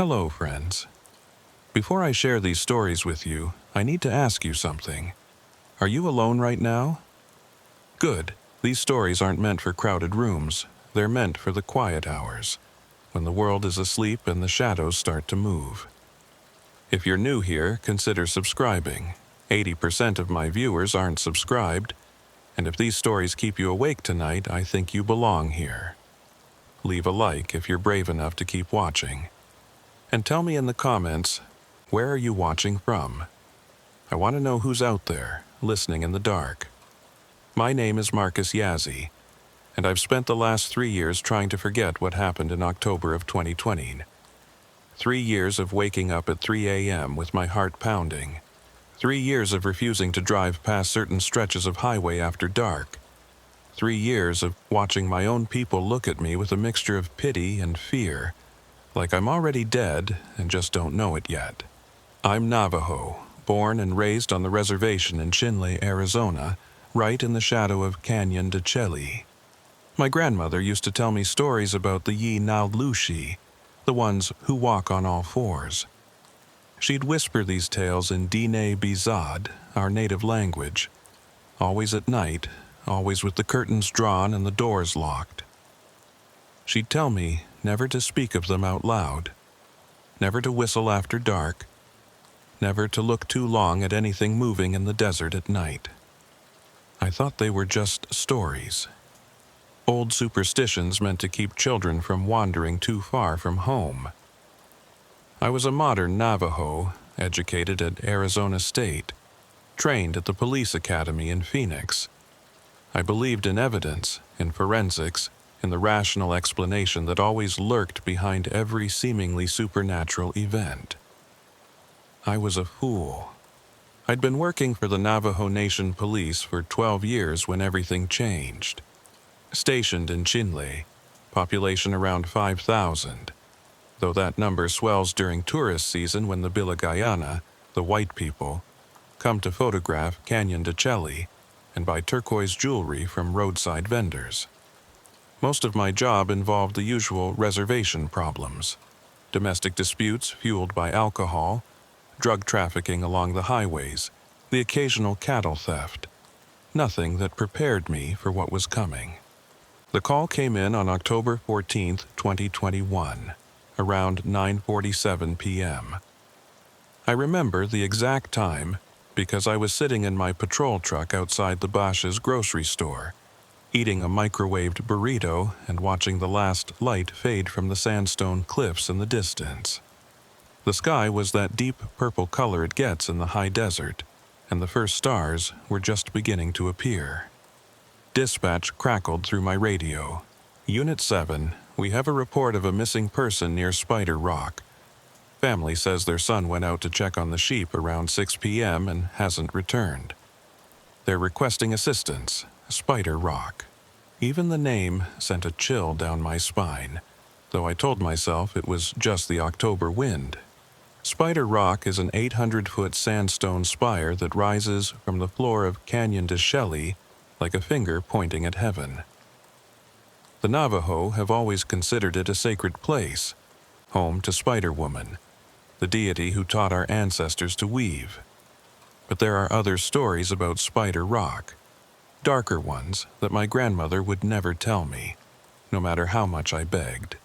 Hello, friends. Before I share these stories with you, I need to ask you something. Are you alone right now? Good. These stories aren't meant for crowded rooms. They're meant for the quiet hours, when the world is asleep and the shadows start to move. If you're new here, consider subscribing. 80% of my viewers aren't subscribed, and if these stories keep you awake tonight, I think you belong here. Leave a like if you're brave enough to keep watching. And tell me in the comments, where are you watching from? I want to know who's out there, listening in the dark. My name is Marcus Yazzie, and I've spent the last 3 years trying to forget what happened in October of 2020. 3 years of waking up at 3 a.m. with my heart pounding. 3 years of refusing to drive past certain stretches of highway after dark. 3 years of watching my own people look at me with a mixture of pity and fear, like I'm already dead and just don't know it yet. I'm Navajo, born and raised on the reservation in Chinle, Arizona, right in the shadow of Canyon de Chelly. My grandmother used to tell me stories about the Yi-Nau-Lushi, the ones who walk on all fours. She'd whisper these tales in Diné Bizad, our native language, always at night, always with the curtains drawn and the doors locked. She'd tell me never to speak of them out loud, never to whistle after dark, never to look too long at anything moving in the desert at night. I thought they were just stories. Old superstitions meant to keep children from wandering too far from home. I was a modern Navajo, educated at Arizona State, trained at the police academy in Phoenix. I believed in evidence, in forensics, in the rational explanation that always lurked behind every seemingly supernatural event. I was a fool. I'd been working for the Navajo Nation police for 12 years when everything changed. Stationed in Chinle, population around 5,000, though that number swells during tourist season when the Biligayana, the white people, come to photograph Canyon de Chelly and buy turquoise jewelry from roadside vendors. Most of my job involved the usual reservation problems: domestic disputes fueled by alcohol, drug trafficking along the highways, the occasional cattle theft. Nothing that prepared me for what was coming. The call came in on October 14, 2021, around 9:47 p.m. I remember the exact time because I was sitting in my patrol truck outside the Bosch's grocery store, eating a microwaved burrito and watching the last light fade from the sandstone cliffs in the distance. The sky was that deep purple color it gets in the high desert, and the first stars were just beginning to appear. Dispatch crackled through my radio. Unit 7, we have a report of a missing person near Spider Rock. Family says their son went out to check on the sheep around 6 p.m. and hasn't returned. They're requesting assistance. Spider Rock. Even the name sent a chill down my spine, though I told myself it was just the October wind. Spider Rock is an 800-foot sandstone spire that rises from the floor of Canyon de Chelly like a finger pointing at heaven. The Navajo have always considered it a sacred place, home to Spider Woman, the deity who taught our ancestors to weave. But there are other stories about Spider Rock, darker ones that my grandmother would never tell me, no matter how much I begged.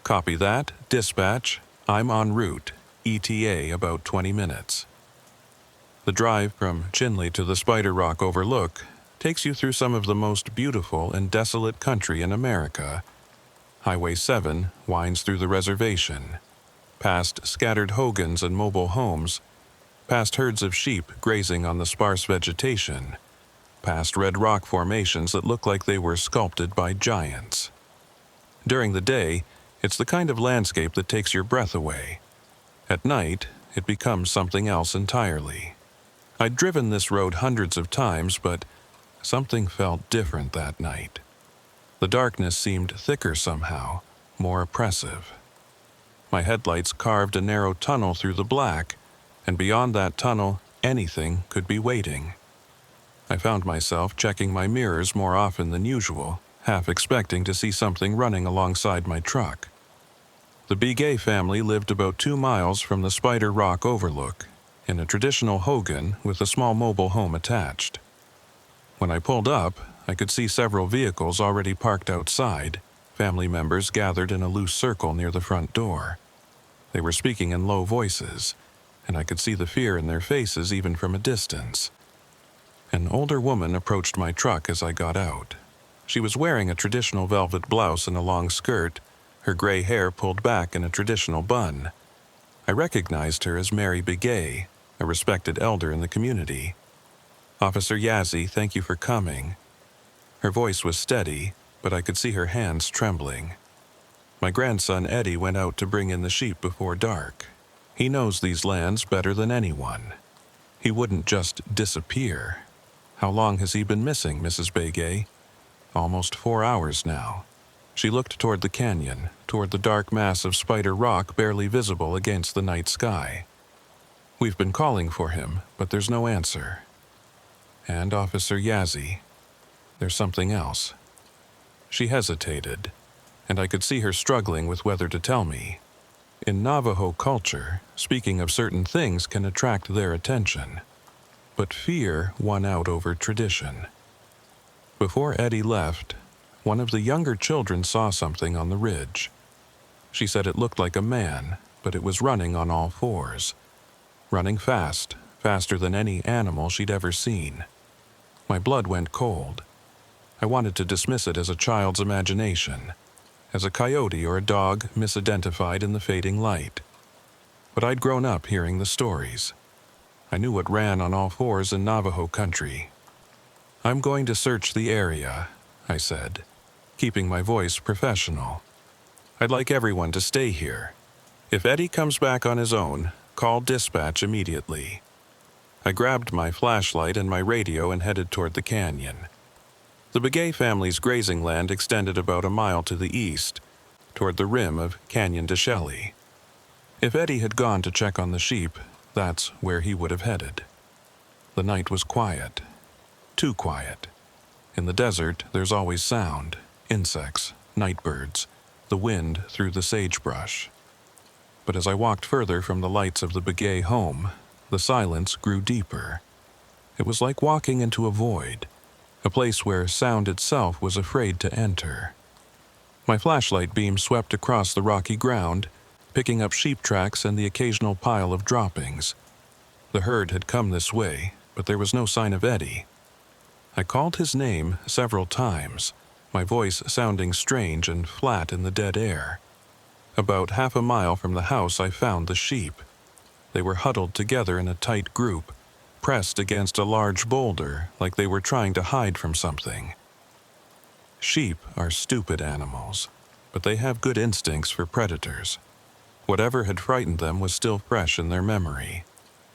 Copy that, dispatch. I'm en route, ETA about 20 minutes. The drive from Chinle to the Spider Rock Overlook takes you through some of the most beautiful and desolate country in America. Highway 7 winds through the reservation, past scattered hogans and mobile homes, past herds of sheep grazing on the sparse vegetation, past red rock formations that look like they were sculpted by giants. During the day, it's the kind of landscape that takes your breath away. At night, it becomes something else entirely. I'd driven this road hundreds of times, but something felt different that night. The darkness seemed thicker somehow, more oppressive. My headlights carved a narrow tunnel through the black, and beyond that tunnel, anything could be waiting. I found myself checking my mirrors more often than usual, half expecting to see something running alongside my truck. The Begay family lived about 2 miles from the Spider Rock overlook, in a traditional hogan with a small mobile home attached. When I pulled up, I could see several vehicles already parked outside, family members gathered in a loose circle near the front door. They were speaking in low voices, and I could see the fear in their faces even from a distance. An older woman approached my truck as I got out. She was wearing a traditional velvet blouse and a long skirt, her gray hair pulled back in a traditional bun. I recognized her as Mary Begay, a respected elder in the community. "Officer Yazzie, thank you for coming." Her voice was steady, but I could see her hands trembling. "My grandson Eddie went out to bring in the sheep before dark. He knows these lands better than anyone. He wouldn't just disappear. How long has he been missing, Mrs. Begay?" "Almost 4 hours now." She looked toward the canyon, toward the dark mass of Spider Rock barely visible against the night sky. "We've been calling for him, but there's no answer. And Officer Yazzie, there's something else." She hesitated, and I could see her struggling with whether to tell me. In Navajo culture, speaking of certain things can attract their attention, but fear won out over tradition. Before Eddie left, one of the younger children saw something on the ridge. She said it looked like a man, but it was running on all fours. Running fast, faster than any animal she'd ever seen. My blood went cold. I wanted to dismiss it as a child's imagination, as a coyote or a dog misidentified in the fading light. But I'd grown up hearing the stories. I knew what ran on all fours in Navajo country. "I'm going to search the area," I said, keeping my voice professional. "I'd like everyone to stay here. If Eddie comes back on his own, call dispatch immediately." I grabbed my flashlight and my radio and headed toward the canyon. The Begay family's grazing land extended about a mile to the east, toward the rim of Canyon de Chelly. If Eddie had gone to check on the sheep, that's where he would have headed. The night was quiet. Too quiet. In the desert, there's always sound, insects, night birds, the wind through the sagebrush. But as I walked further from the lights of the Begay home, the silence grew deeper. It was like walking into a void, a place where sound itself was afraid to enter. My flashlight beam swept across the rocky ground, picking up sheep tracks and the occasional pile of droppings. The herd had come this way, but there was no sign of Eddie. I called his name several times, my voice sounding strange and flat in the dead air. About half a mile from the house I found the sheep. They were huddled together in a tight group, pressed against a large boulder like they were trying to hide from something. Sheep are stupid animals, but they have good instincts for predators. Whatever had frightened them was still fresh in their memory.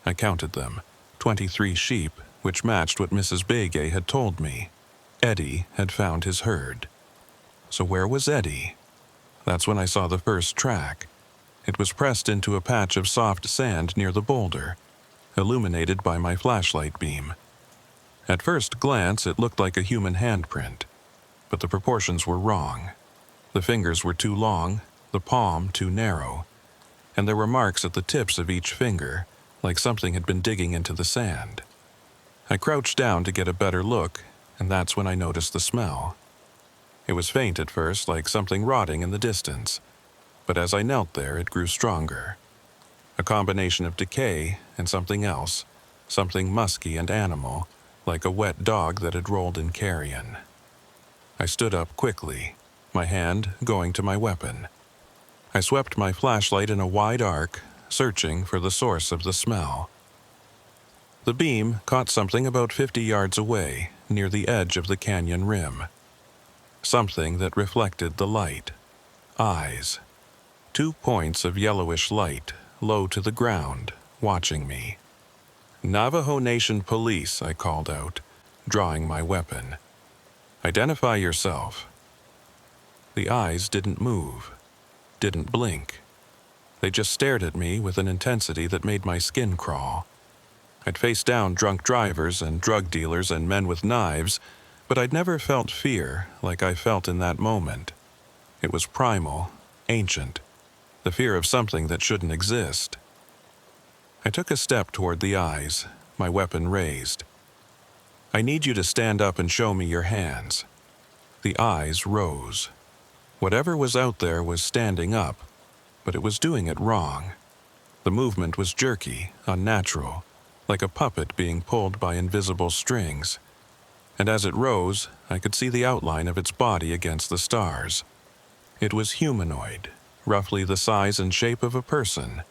I counted them, 23 sheep, which matched what Mrs. Begay had told me. Eddie had found his herd. So where was Eddie? That's when I saw the first track. It was pressed into a patch of soft sand near the boulder, illuminated by my flashlight beam. At first glance, it looked like a human handprint, but the proportions were wrong. The fingers were too long, the palm too narrow, and there were marks at the tips of each finger, like something had been digging into the sand. I crouched down to get a better look, and that's when I noticed the smell. It was faint at first, like something rotting in the distance, but as I knelt there, it grew stronger. A combination of decay and something else, something musky and animal, like a wet dog that had rolled in carrion. I stood up quickly, my hand going to my weapon. I swept my flashlight in a wide arc, searching for the source of the smell. The beam caught something about 50 yards away, near the edge of the canyon rim. Something that reflected the light. Eyes. 2 points of yellowish light, low to the ground, watching me. "Navajo Nation police," I called out, drawing my weapon. "Identify yourself." The eyes didn't move, didn't blink. They just stared at me with an intensity that made my skin crawl. I'd faced down drunk drivers and drug dealers and men with knives, but I'd never felt fear like I felt in that moment. It was primal, ancient. the fear of something that shouldn't exist. I took a step toward the eyes, my weapon raised. "I need you to stand up and show me your hands." The eyes rose. Whatever was out there was standing up, but it was doing it wrong. The movement was jerky, unnatural, like a puppet being pulled by invisible strings. And as it rose, I could see the outline of its body against the stars. It was humanoid, roughly the size and shape of a person,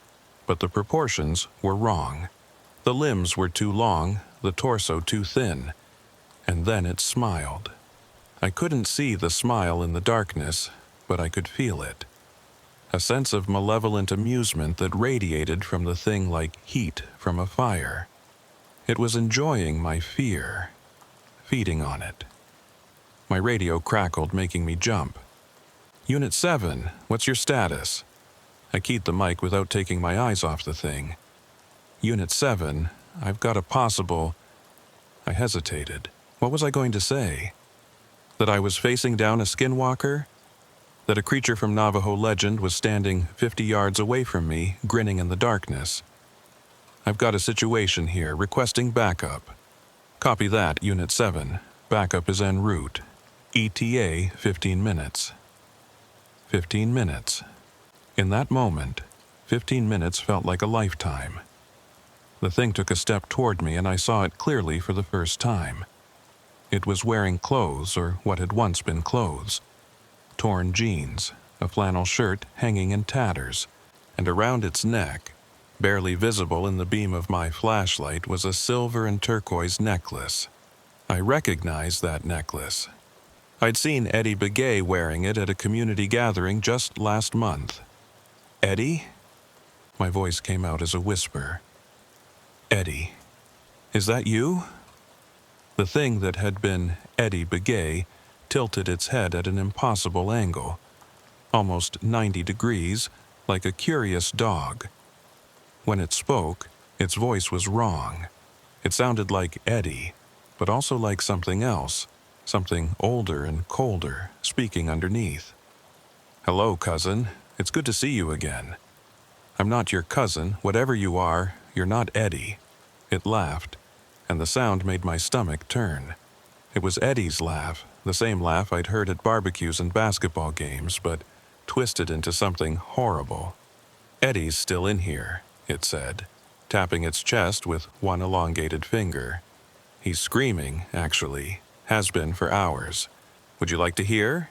but the proportions were wrong. The limbs were too long, the torso too thin, and then it smiled. I couldn't see the smile in the darkness, but I could feel it. A sense of malevolent amusement that radiated from the thing like heat from a fire. It was enjoying my fear, feeding on it. My radio crackled, making me jump. "Unit 7, what's your status?" I keyed the mic without taking my eyes off the thing. "Unit 7, I've got a possible..." I hesitated. What was I going to say? That I was facing down a skinwalker? That a creature from Navajo legend was standing 50 yards away from me, grinning in the darkness? "I've got a situation here, requesting backup." "Copy that, Unit 7. Backup is en route. ETA 15 minutes. 15 minutes. In that moment, 15 minutes felt like a lifetime. The thing took a step toward me and I saw it clearly for the first time. It was wearing clothes, or what had once been clothes. Torn jeans, a flannel shirt hanging in tatters, and around its neck, barely visible in the beam of my flashlight, was a silver and turquoise necklace. I recognized that necklace. I'd seen Eddie Begay wearing it at a community gathering just last month. "Eddie?" My voice came out as a whisper. "Eddie, is that you?" The thing that had been Eddie Begay tilted its head at an impossible angle, almost 90 degrees, like a curious dog. When it spoke, its voice was wrong. It sounded like Eddie, but also like something else, something older and colder, speaking underneath. "Hello, cousin. It's good to see you again." "I'm not your cousin. Whatever you are, you're not Eddie." It laughed, and the sound made my stomach turn. It was Eddie's laugh, the same laugh I'd heard at barbecues and basketball games, but twisted into something horrible. "Eddie's still in here," it said, tapping its chest with one elongated finger. "He's screaming, actually. Has been for hours. Would you like to hear?"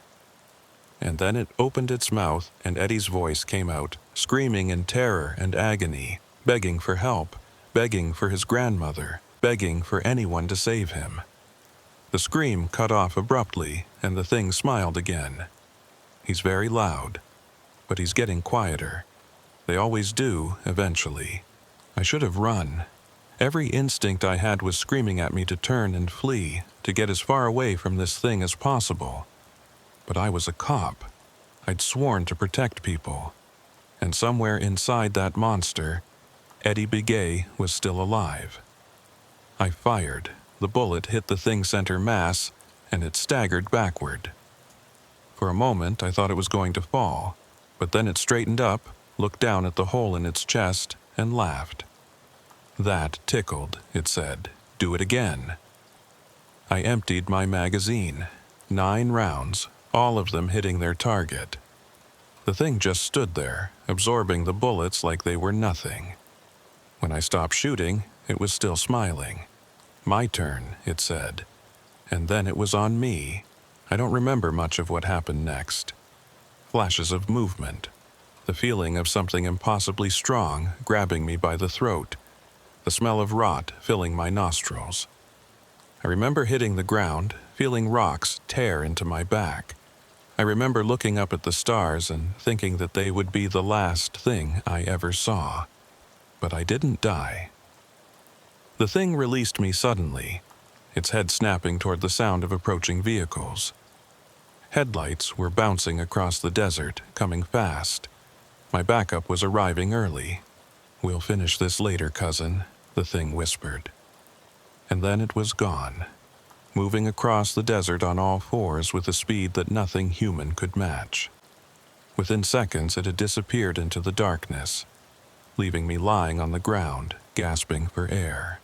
And then it opened its mouth, and Eddie's voice came out, screaming in terror and agony, begging for help, begging for his grandmother, begging for anyone to save him. The scream cut off abruptly, and the thing smiled again. "He's very loud, but he's getting quieter. They always do, eventually." I should have run. Every instinct I had was screaming at me to turn and flee, to get as far away from this thing as possible. But I was a cop. I'd sworn to protect people. And somewhere inside that monster, Eddie Begay was still alive. I fired. The bullet hit the thing's center mass, and it staggered backward. For a moment, I thought it was going to fall, but then it straightened up, looked down at the hole in its chest, and laughed. "That tickled," it said. "Do it again." I emptied my magazine. 9 rounds, all of them hitting their target. The thing just stood there, absorbing the bullets like they were nothing. When I stopped shooting, it was still smiling. "My turn," it said. And then it was on me. I don't remember much of what happened next. Flashes of movement. The feeling of something impossibly strong grabbing me by the throat. The smell of rot filling my nostrils. I remember hitting the ground, feeling rocks tear into my back. I remember looking up at the stars and thinking that they would be the last thing I ever saw. But I didn't die. The thing released me suddenly, its head snapping toward the sound of approaching vehicles. Headlights were bouncing across the desert, coming fast. My backup was arriving early. "We'll finish this later, cousin," the thing whispered. And then it was gone, moving across the desert on all fours with a speed that nothing human could match. Within seconds, it had disappeared into the darkness, leaving me lying on the ground, gasping for air.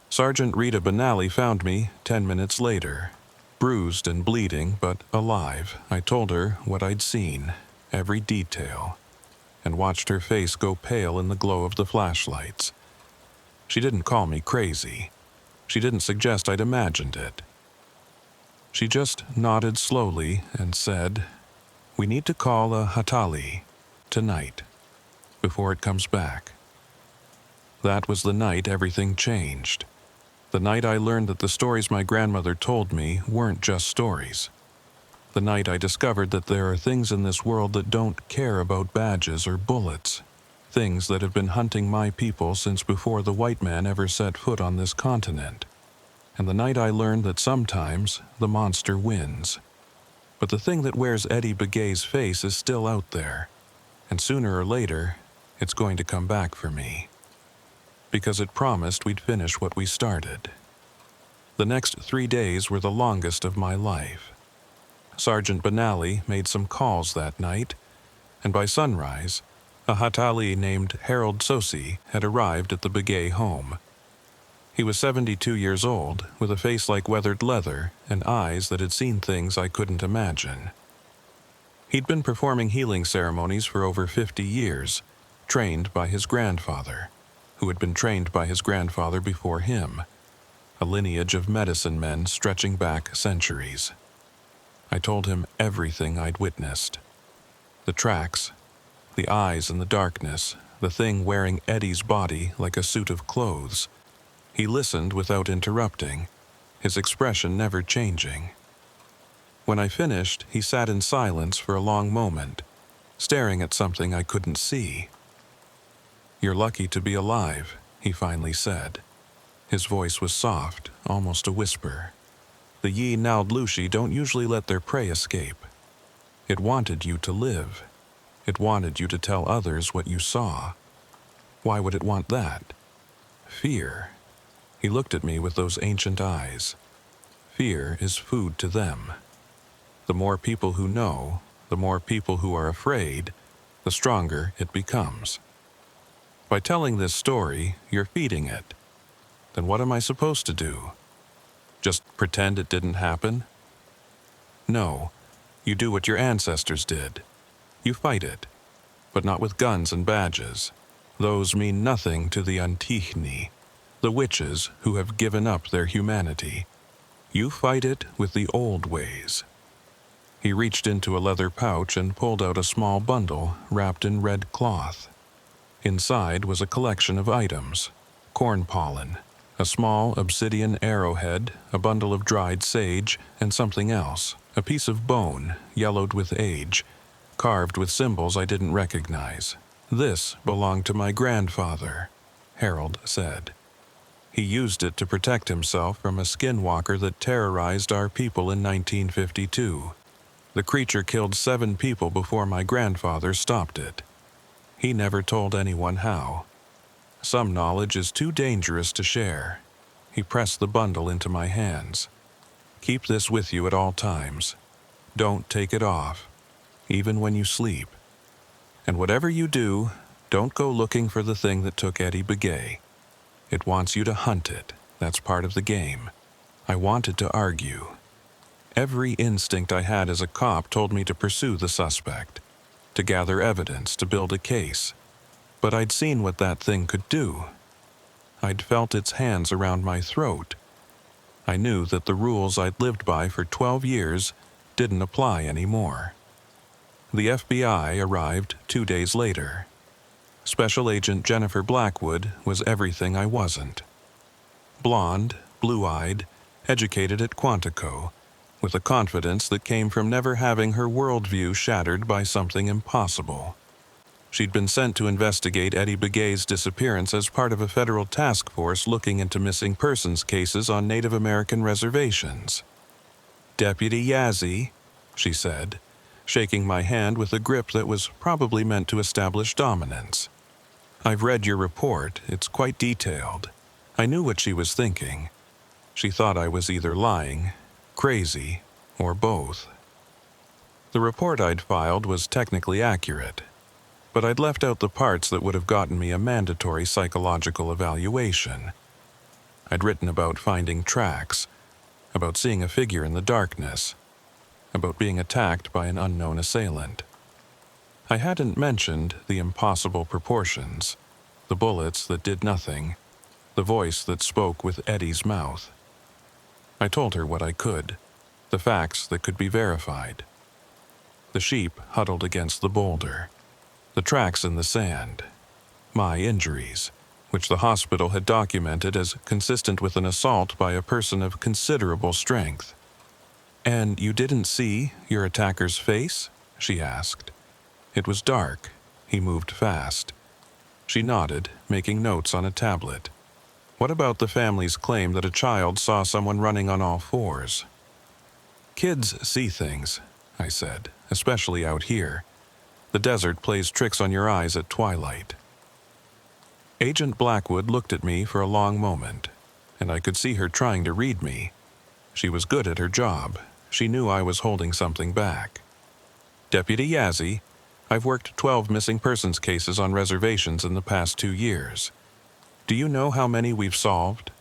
Sergeant Rita Benally found me 10 minutes later, bruised and bleeding, but alive. I told her what I'd seen, every detail, and watched her face go pale in the glow of the flashlights. She didn't call me crazy. She didn't suggest I'd imagined it. She just nodded slowly and said, "We need to call a Hatali tonight, before it comes back." That was the night everything changed. The night I learned that the stories my grandmother told me weren't just stories. The night I discovered that there are things in this world that don't care about badges or bullets. Things that have been hunting my people since before the white man ever set foot on this continent. And the night I learned that sometimes the monster wins. But the thing that wears Eddie Begay's face is still out there. And sooner or later, it's going to come back for me. Because it promised we'd finish what we started. The next 3 days were the longest of my life. Sergeant Benally made some calls that night, and by sunrise, a Hatali named Harold Sosi had arrived at the Begay home. He was 72 years old, with a face like weathered leather and eyes that had seen things I couldn't imagine. He'd been performing healing ceremonies for over 50 years, trained by his grandfather, who had been trained by his grandfather before him, a lineage of medicine men stretching back centuries. I told him everything I'd witnessed. The tracks, the eyes in the darkness, the thing wearing Eddie's body like a suit of clothes. He listened without interrupting, his expression never changing. When I finished, he sat in silence for a long moment, staring at something I couldn't see. "You're lucky to be alive," he finally said. His voice was soft, almost a whisper. The Yi Naudlushi don't usually let their prey escape. It wanted you to live. It wanted you to tell others what you saw. Why would it want that? Fear. He looked at me with those ancient eyes. Fear is food to them. The more people who know, the more people who are afraid, the stronger it becomes. By telling this story, you're feeding it. Then what am I supposed to do? Just pretend it didn't happen? No, you do what your ancestors did. You fight it, but not with guns and badges. Those mean nothing to the Antichni, the witches who have given up their humanity. You fight it with the old ways. He reached into a leather pouch and pulled out a small bundle wrapped in red cloth. Inside was a collection of items: corn pollen, a small obsidian arrowhead, a bundle of dried sage, and something else, a piece of bone, yellowed with age, carved with symbols I didn't recognize. "This belonged to my grandfather," Harold said. "He used it to protect himself from a skinwalker that terrorized our people in 1952. The creature killed 7 people before my grandfather stopped it. He never told anyone how. Some knowledge is too dangerous to share." He pressed the bundle into my hands. "Keep this with you at all times. Don't take it off, even when you sleep. And whatever you do, don't go looking for the thing that took Eddie Begay. It wants you to hunt it. That's part of the game." I wanted to argue. Every instinct I had as a cop told me to pursue the suspect, to gather evidence, to build a case. But I'd seen what that thing could do. I'd felt its hands around my throat. I knew that the rules I'd lived by for 12 years didn't apply anymore. The FBI arrived 2 days later. Special Agent Jennifer Blackwood was everything I wasn't. Blonde, blue-eyed, educated at Quantico, with a confidence that came from never having her worldview shattered by something impossible. She'd been sent to investigate Eddie Begay's disappearance as part of a federal task force looking into missing persons cases on Native American reservations. "Deputy Yazzie," she said, shaking my hand with a grip that was probably meant to establish dominance. "I've read your report. It's quite detailed." I knew what she was thinking. She thought I was either lying, crazy, or both. The report I'd filed was technically accurate, but I'd left out the parts that would have gotten me a mandatory psychological evaluation. I'd written about finding tracks, about seeing a figure in the darkness, about being attacked by an unknown assailant. I hadn't mentioned the impossible proportions, the bullets that did nothing, the voice that spoke with Eddie's mouth. I told her what I could, the facts that could be verified. The sheep huddled against the boulder, the tracks in the sand, my injuries, which the hospital had documented as consistent with an assault by a person of considerable strength. "And you didn't see your attacker's face?" she asked. It was dark. He moved fast. She nodded, making notes on a tablet. "What about the family's claim that a child saw someone running on all fours?" "Kids see things," I said, "especially out here. The desert plays tricks on your eyes at twilight." Agent Blackwood looked at me for a long moment, and I could see her trying to read me. She was good at her job. She knew I was holding something back. "Deputy Yazzie, I've worked 12 missing persons cases on reservations in the past 2 years. Do you know how many we've solved?"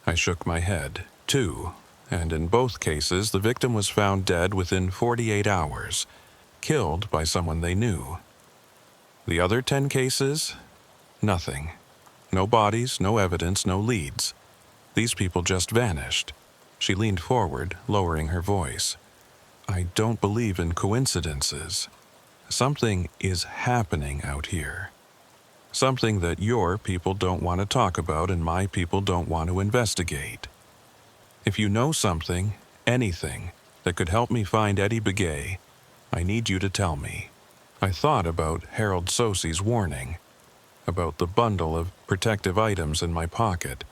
I shook my head. 2, and in both cases the victim was found dead within 48 hours, killed by someone they knew. The other 10 cases? Nothing. No bodies, no evidence, no leads. These people just vanished. She leaned forward, lowering her voice. "I don't believe in coincidences. Something is happening out here. Something that your people don't want to talk about and my people don't want to investigate. If you know something, anything, that could help me find Eddie Begay, I need you to tell me." I thought about Harold Sosey's warning, about the bundle of protective items in my pocket,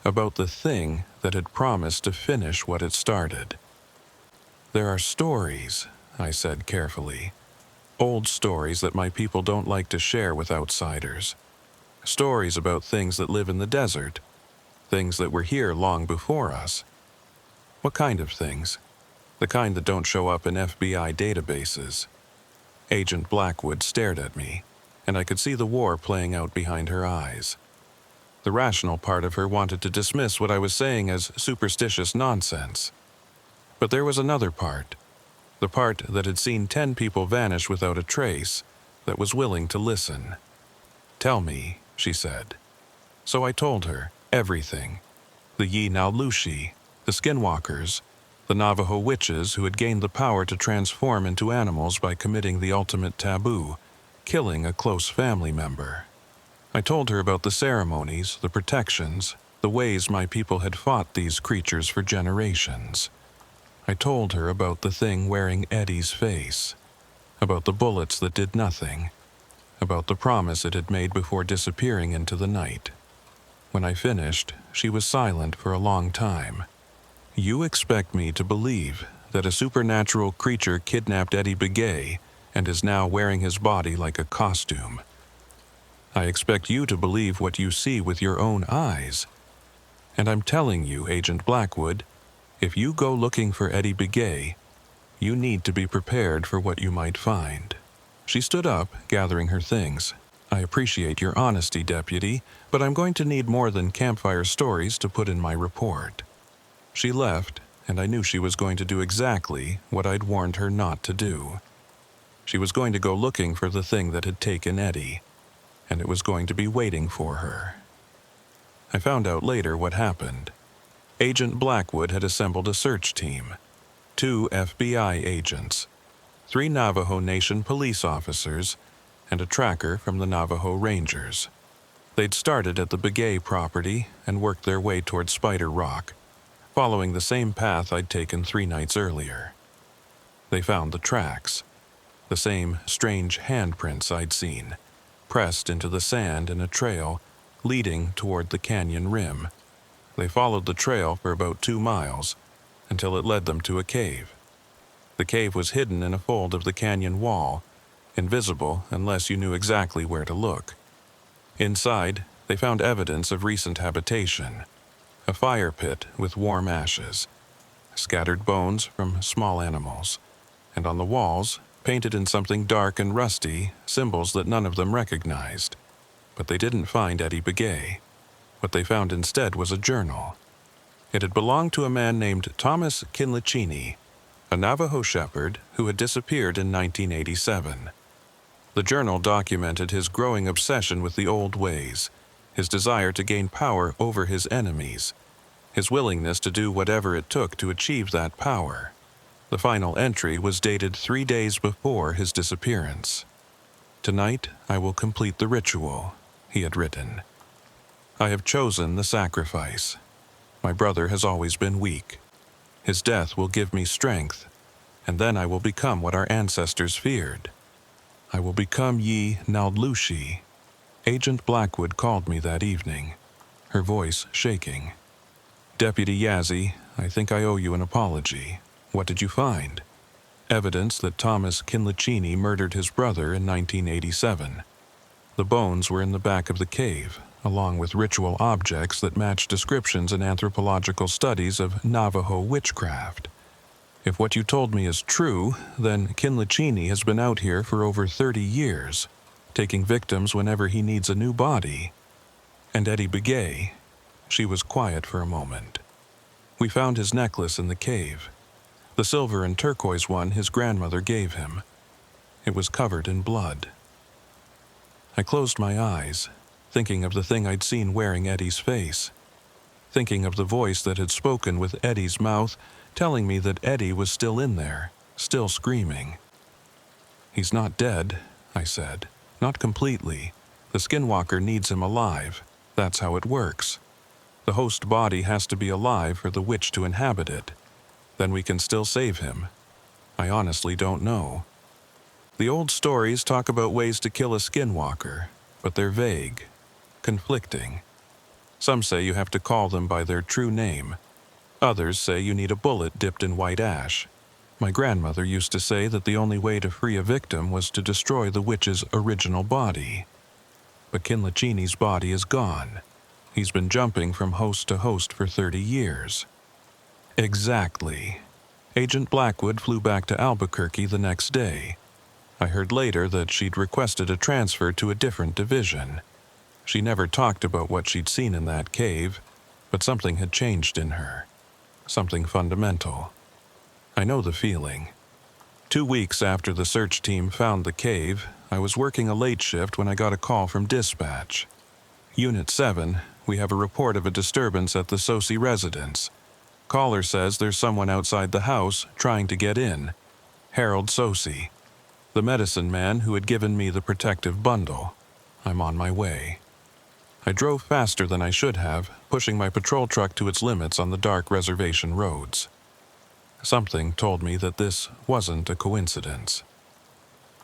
about the thing that had promised to finish what it started. "There are stories," I said carefully. "Old stories that my people don't like to share with outsiders. Stories about things that live in the desert, things that were here long before us." "What kind of things?" "The kind that don't show up in FBI databases." Agent Blackwood stared at me, and I could see the war playing out behind her eyes. The rational part of her wanted to dismiss what I was saying as superstitious nonsense. But there was another part, the part that had seen 10 people vanish without a trace, that was willing to listen. "Tell me," she said. So I told her everything. The Yi-Nalushi, the Skinwalkers, the Navajo witches who had gained the power to transform into animals by committing the ultimate taboo, killing a close family member. I told her about the ceremonies, the protections, the ways my people had fought these creatures for generations. I told her about the thing wearing Eddie's face, about the bullets that did nothing, about the promise it had made before disappearing into the night. When I finished, she was silent for a long time. "You expect me to believe that a supernatural creature kidnapped Eddie Begay and is now wearing his body like a costume. I expect you to believe what you see with your own eyes. And I'm telling you, Agent Blackwood, if you go looking for Eddie Begay, you need to be prepared for what you might find." She stood up, gathering her things. "I appreciate your honesty, Deputy, but I'm going to need more than campfire stories to put in my report." She left, and I knew she was going to do exactly what I'd warned her not to do. She was going to go looking for the thing that had taken Eddie, and it was going to be waiting for her. I found out later what happened. Agent Blackwood had assembled a search team, 2 FBI agents, 3 Navajo Nation police officers, and a tracker from the Navajo Rangers. They'd started at the Begay property and worked their way toward Spider Rock, following the same path I'd taken 3 nights earlier. They found the tracks, the same strange handprints I'd seen, pressed into the sand in a trail leading toward the canyon rim. They followed the trail for about 2 miles until it led them to a cave. The cave was hidden in a fold of the canyon wall, invisible unless you knew exactly where to look. Inside, they found evidence of recent habitation, a fire pit with warm ashes, scattered bones from small animals, and on the walls, painted in something dark and rusty, symbols that none of them recognized. But they didn't find Eddie Begay. What they found instead was a journal. It had belonged to a man named Thomas Kinlicchini, a Navajo shepherd who had disappeared in 1987. The journal documented his growing obsession with the old ways, his desire to gain power over his enemies, his willingness to do whatever it took to achieve that power. The final entry was dated 3 days before his disappearance. "Tonight I will complete the ritual," he had written. "I have chosen the sacrifice. My brother has always been weak. His death will give me strength, and then I will become what our ancestors feared. I will become Yi Naldlushi." Agent Blackwood called me that evening, her voice shaking. "Deputy Yazzie, I think I owe you an apology. What did you find?" "Evidence that Thomas Kinlicchini murdered his brother in 1987. The bones were in the back of the cave, along with ritual objects that matched descriptions in anthropological studies of Navajo witchcraft. If what you told me is true, then Kinlicchini has been out here for over 30 years, taking victims whenever he needs a new body. And Eddie Begay," she was quiet for a moment. "We found his necklace in the cave, the silver and turquoise one his grandmother gave him. It was covered in blood." I closed my eyes, thinking of the thing I'd seen wearing Eddie's face, thinking of the voice that had spoken with Eddie's mouth, telling me that Eddie was still in there, still screaming. "He's not dead," I said. "Not completely. The Skinwalker needs him alive. That's how it works. The host body has to be alive for the witch to inhabit it. Then we can still save him. I honestly don't know. The old stories talk about ways to kill a Skinwalker, but they're vague, conflicting. Some say you have to call them by their true name. Others say you need a bullet dipped in white ash. My grandmother used to say that the only way to free a victim was to destroy the witch's original body. But Kinlicchini's body is gone. He's been jumping from host to host for 30 years. Exactly. Agent Blackwood flew back to Albuquerque the next day. I heard later that she'd requested a transfer to a different division. She never talked about what she'd seen in that cave, but something had changed in her. Something fundamental. I know the feeling. 2 weeks after the search team found the cave, I was working a late shift when I got a call from dispatch. "Unit 7, we have a report of a disturbance at the Sosi residence. Caller says there's someone outside the house trying to get in. Harold Sosi, the medicine man who had given me the protective bundle. I'm on my way." I drove faster than I should have, pushing my patrol truck to its limits on the dark reservation roads. Something told me that this wasn't a coincidence.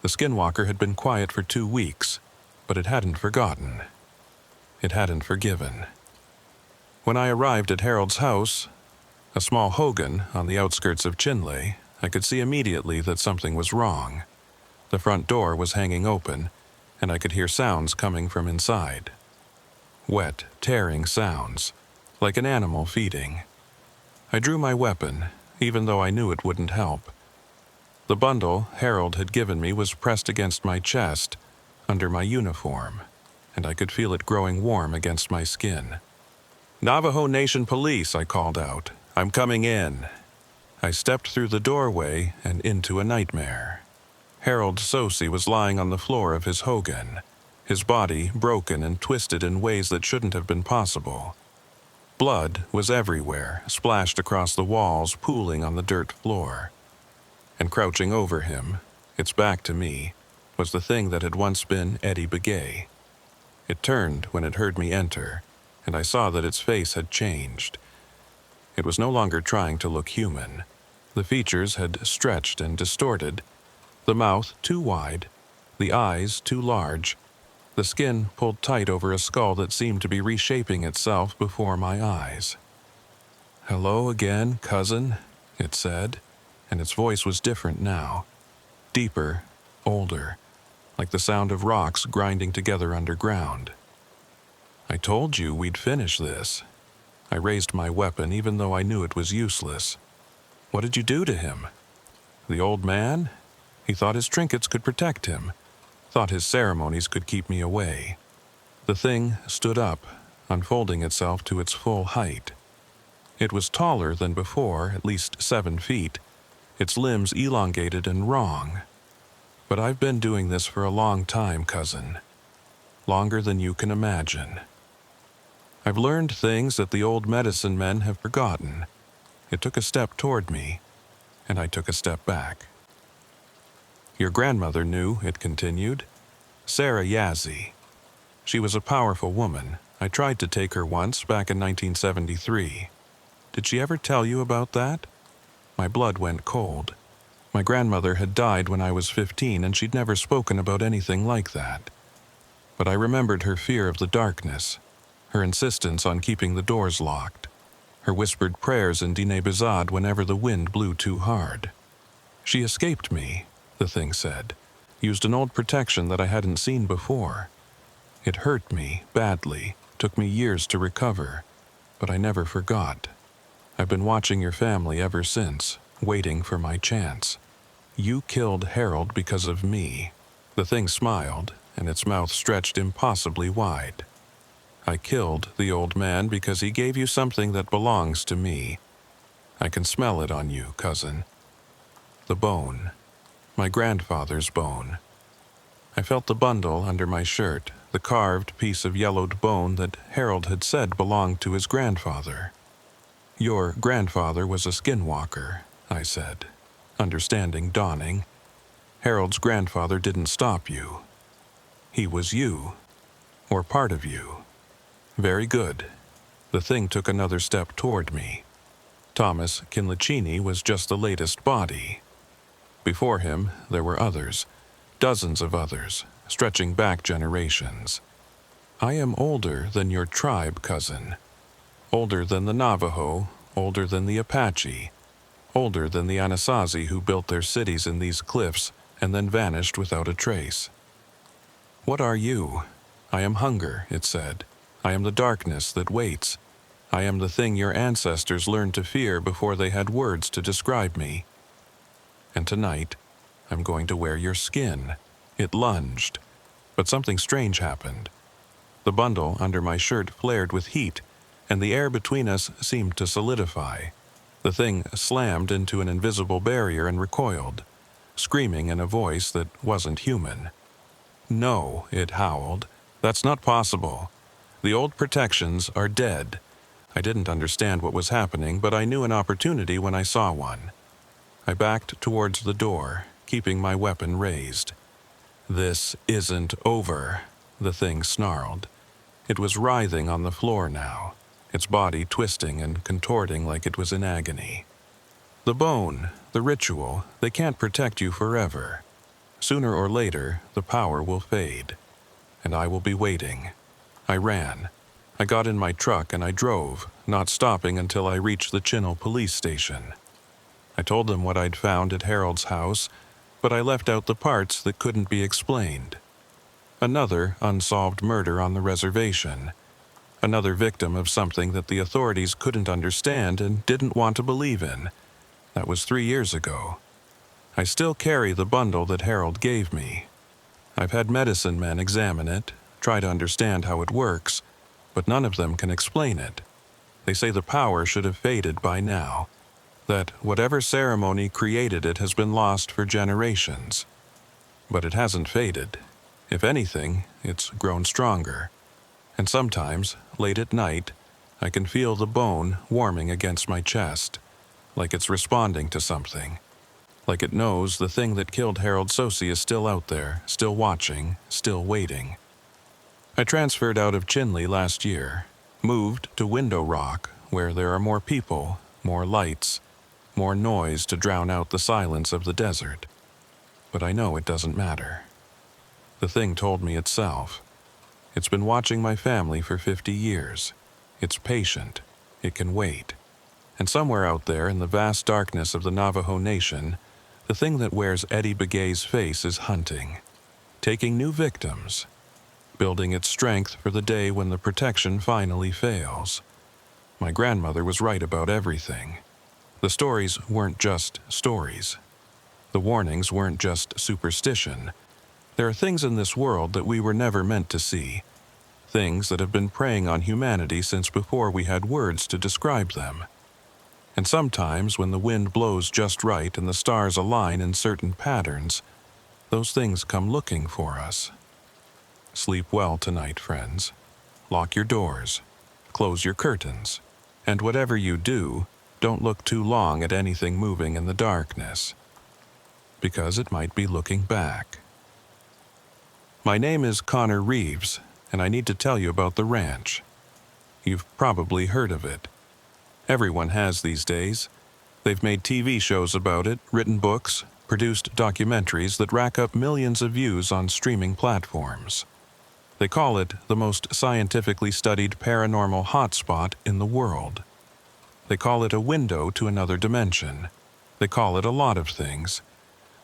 The Skinwalker had been quiet for 2 weeks, but it hadn't forgotten. It hadn't forgiven. When I arrived at Harold's house, a small hogan on the outskirts of Chinle, I could see immediately that something was wrong. The front door was hanging open, and I could hear sounds coming from inside. Wet, tearing sounds, like an animal feeding. I drew my weapon, even though I knew it wouldn't help. The bundle Harold had given me was pressed against my chest, under my uniform, and I could feel it growing warm against my skin. "Navajo Nation Police," I called out. "I'm coming in." I stepped through the doorway and into a nightmare. Harold Sosi was lying on the floor of his hogan, his body broken and twisted in ways that shouldn't have been possible. Blood was everywhere, splashed across the walls, pooling on the dirt floor. And crouching over him, its back to me, was the thing that had once been Eddie Begay. It turned when it heard me enter, and I saw that its face had changed. It was no longer trying to look human. The features had stretched and distorted, the mouth too wide, the eyes too large, the skin pulled tight over a skull that seemed to be reshaping itself before my eyes. "Hello again, cousin," it said, and its voice was different now. Deeper, older, like the sound of rocks grinding together underground. "I told you we'd finish this." I raised my weapon even though I knew it was useless. "What did you do to him?" The old man? He thought his trinkets could protect him, thought his ceremonies could keep me away. The thing stood up, unfolding itself to its full height. It was taller than before, at least 7 feet, its limbs elongated and wrong. But I've been doing this for a long time, cousin. Longer than you can imagine. I've learned things that the old medicine men have forgotten. It took a step toward me, and I took a step back. Your grandmother knew, it continued. Sarah Yazzie. She was a powerful woman. I tried to take her once, back in 1973. Did she ever tell you about that? My blood went cold. My grandmother had died when I was 15, and she'd never spoken about anything like that. But I remembered her fear of the darkness, her insistence on keeping the doors locked, her whispered prayers in Dine Bizad whenever the wind blew too hard. She escaped me, the thing said, used an old protection that I hadn't seen before. It hurt me badly, took me years to recover, but I never forgot. I've been watching your family ever since, waiting for my chance. You killed Harold because of me. The thing smiled, and its mouth stretched impossibly wide. I killed the old man because he gave you something that belongs to me. I can smell it on you, cousin. The bone. My grandfather's bone. I felt the bundle under my shirt, the carved piece of yellowed bone that Harold had said belonged to his grandfather. Your grandfather was a skinwalker, I said, understanding dawning. Harold's grandfather didn't stop you. He was you, or part of you. Very good. The thing took another step toward me. Thomas Kinlicini was just the latest body. Before him, there were others, dozens of others, stretching back generations. I am older than your tribe, cousin. Older than the Navajo, older than the Apache, older than the Anasazi who built their cities in these cliffs and then vanished without a trace. What are you? I am hunger, it said. I am the darkness that waits. I am the thing your ancestors learned to fear before they had words to describe me. And tonight, I'm going to wear your skin. It lunged, but something strange happened. The bundle under my shirt flared with heat, and the air between us seemed to solidify. The thing slammed into an invisible barrier and recoiled, screaming in a voice that wasn't human. No, it howled. That's not possible. The old protections are dead. I didn't understand what was happening, but I knew an opportunity when I saw one. I backed towards the door, keeping my weapon raised. This isn't over, the thing snarled. It was writhing on the floor now, its body twisting and contorting like it was in agony. The bone, the ritual, they can't protect you forever. Sooner or later, the power will fade, and I will be waiting. I ran. I got in my truck and I drove, not stopping until I reached the Chino police station. I told them what I'd found at Harold's house, but I left out the parts that couldn't be explained. Another unsolved murder on the reservation. Another victim of something that the authorities couldn't understand and didn't want to believe in. That was 3 years ago. I still carry the bundle that Harold gave me. I've had medicine men examine it, try to understand how it works, but none of them can explain it. They say the power should have faded by now, that whatever ceremony created it has been lost for generations. But it hasn't faded. If anything, it's grown stronger. And sometimes, late at night, I can feel the bone warming against my chest, like it's responding to something. Like it knows the thing that killed Harold Sosi is still out there, still watching, still waiting. I transferred out of Chinle last year, moved to Window Rock, where there are more people, more lights, more noise to drown out the silence of the desert. But I know it doesn't matter. The thing told me itself. It's been watching my family for 50 years. It's patient. It can wait. And somewhere out there in the vast darkness of the Navajo Nation, the thing that wears Eddie Begay's face is hunting, taking new victims, building its strength for the day when the protection finally fails. My grandmother was right about everything. The stories weren't just stories. The warnings weren't just superstition. There are things in this world that we were never meant to see, things that have been preying on humanity since before we had words to describe them. And sometimes when the wind blows just right and the stars align in certain patterns, those things come looking for us. Sleep well tonight, friends. Lock your doors, close your curtains, and whatever you do, don't look too long at anything moving in the darkness, because it might be looking back. My name is Connor Reeves, and I need to tell you about the ranch. You've probably heard of it. Everyone has these days. They've made TV shows about it, written books, produced documentaries that rack up millions of views on streaming platforms. They call it the most scientifically studied paranormal hotspot in the world. They call it a window to another dimension. They call it a lot of things.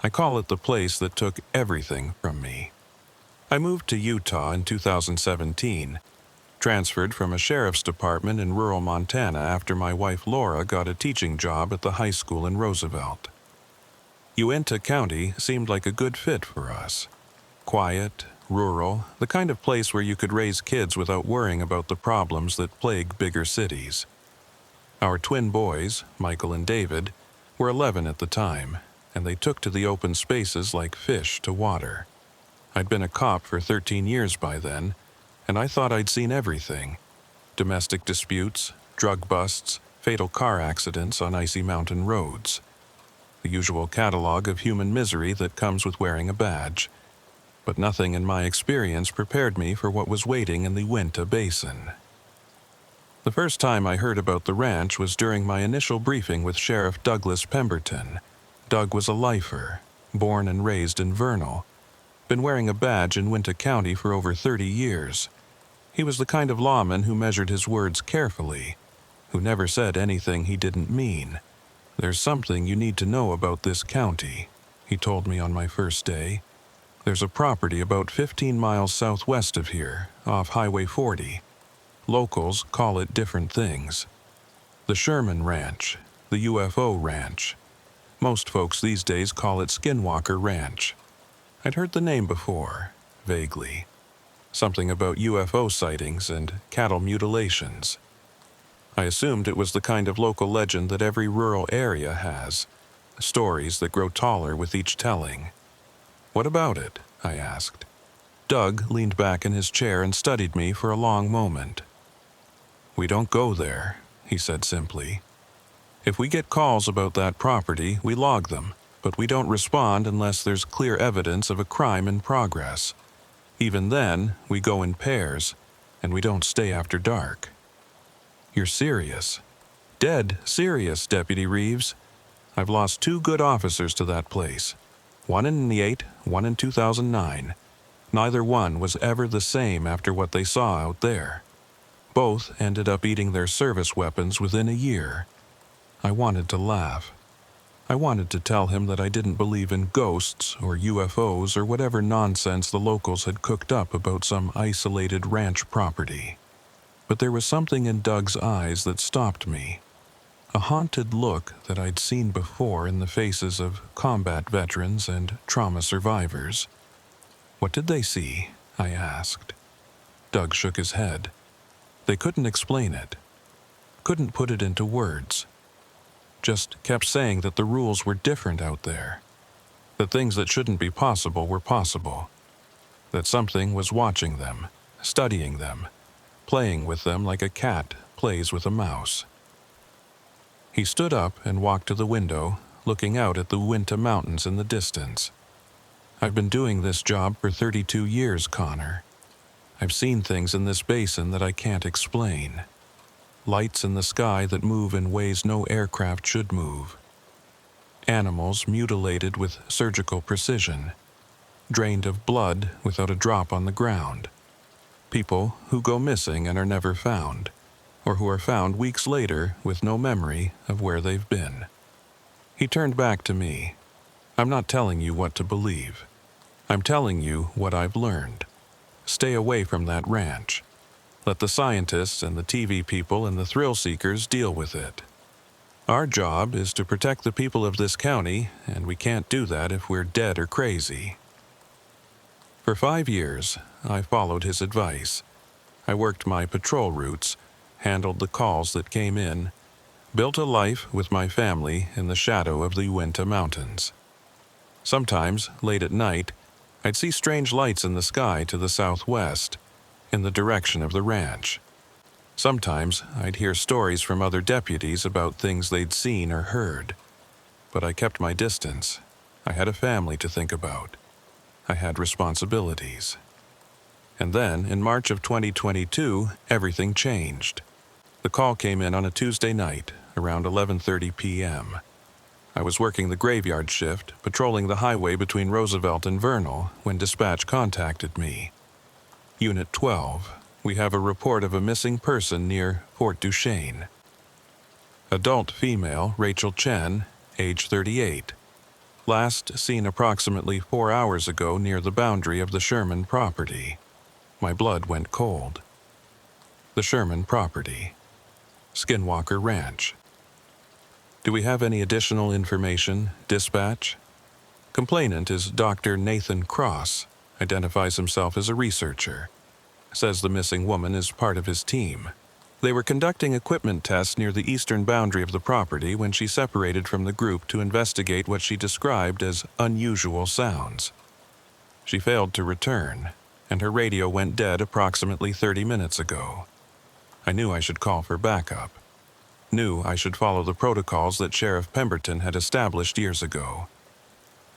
I call it the place that took everything from me. I moved to Utah in 2017, transferred from a sheriff's department in rural Montana after my wife Laura got a teaching job at the high school in Roosevelt. Uintah County seemed like a good fit for us. Quiet, rural, the kind of place where you could raise kids without worrying about the problems that plague bigger cities. Our twin boys, Michael and David, were 11 at the time, and they took to the open spaces like fish to water. I'd been a cop for 13 years by then, and I thought I'd seen everything. Domestic disputes, drug busts, fatal car accidents on icy mountain roads. The usual catalog of human misery that comes with wearing a badge. But nothing in my experience prepared me for what was waiting in the Uintah Basin. The first time I heard about the ranch was during my initial briefing with Sheriff Douglas Pemberton. Doug was a lifer, born and raised in Vernal. Been wearing a badge in Uintah County for over 30 years. He was the kind of lawman who measured his words carefully, who never said anything he didn't mean. "There's something you need to know about this county," he told me on my first day. "There's a property about 15 miles southwest of here, off Highway 40. Locals call it different things. The Sherman Ranch, the UFO Ranch. Most folks these days call it Skinwalker Ranch." I'd heard the name before, vaguely. Something about UFO sightings and cattle mutilations. I assumed it was the kind of local legend that every rural area has, stories that grow taller with each telling. "What about it?" I asked. Doug leaned back in his chair and studied me for a long moment. "We don't go there," he said simply. "If we get calls about that property, we log them, but we don't respond unless there's clear evidence of a crime in progress. Even then, we go in pairs, and we don't stay after dark." "You're serious?" "Dead serious, Deputy Reeves. I've lost 2 good officers to that place. One in '98, one in 2009. Neither one was ever the same after what they saw out there. Both ended up eating their service weapons within a year." I wanted to laugh. I wanted to tell him that I didn't believe in ghosts or UFOs or whatever nonsense the locals had cooked up about some isolated ranch property. But there was something in Doug's eyes that stopped me. A haunted look that I'd seen before in the faces of combat veterans and trauma survivors. "What did they see?" I asked. Doug shook his head. They couldn't explain it. Couldn't put it into words. Just kept saying that the rules were different out there. That things that shouldn't be possible were possible. That something was watching them, studying them, playing with them like a cat plays with a mouse. He stood up and walked to the window, looking out at the Uintah Mountains in the distance. "I've been doing this job for 32 years, Connor. I've seen things in this basin that I can't explain. Lights in the sky that move in ways no aircraft should move. Animals mutilated with surgical precision, drained of blood without a drop on the ground. People who go missing and are never found, or who are found weeks later with no memory of where they've been." He turned back to me. "I'm not telling you what to believe. I'm telling you what I've learned. Stay away from that ranch. Let the scientists and the TV people and the thrill seekers deal with it." Our job is to protect the people of this county, and we can't do that if we're dead or crazy." For 5 years, I followed his advice. I worked my patrol routes, handled the calls that came in, built a life with my family in the shadow of the Uinta Mountains. Sometimes, late at night, I'd see strange lights in the sky to the southwest, in the direction of the ranch. Sometimes I'd hear stories from other deputies about things they'd seen or heard. But I kept my distance. I had a family to think about. I had responsibilities. And then, in March of 2022, everything changed. The call came in on a Tuesday night, around 11:30 p.m. I was working the graveyard shift, patrolling the highway between Roosevelt and Vernal, when dispatch contacted me. "Unit 12, we have a report of a missing person near Fort Duchesne. Adult female, Rachel Chen, age 38. Last seen approximately 4 hours ago near the boundary of the Sherman property." My blood went cold. The Sherman property. Skinwalker Ranch. "Do we have any additional information, dispatch?" Complainant is Dr. Nathan Cross, identifies himself as a researcher. Says the missing woman is part of his team. They were conducting equipment tests near the eastern boundary of the property when she separated from the group to investigate what she described as unusual sounds. She failed to return, and her radio went dead approximately 30 minutes ago. I knew I should call for backup. Knew I should follow the protocols that Sheriff Pemberton had established years ago.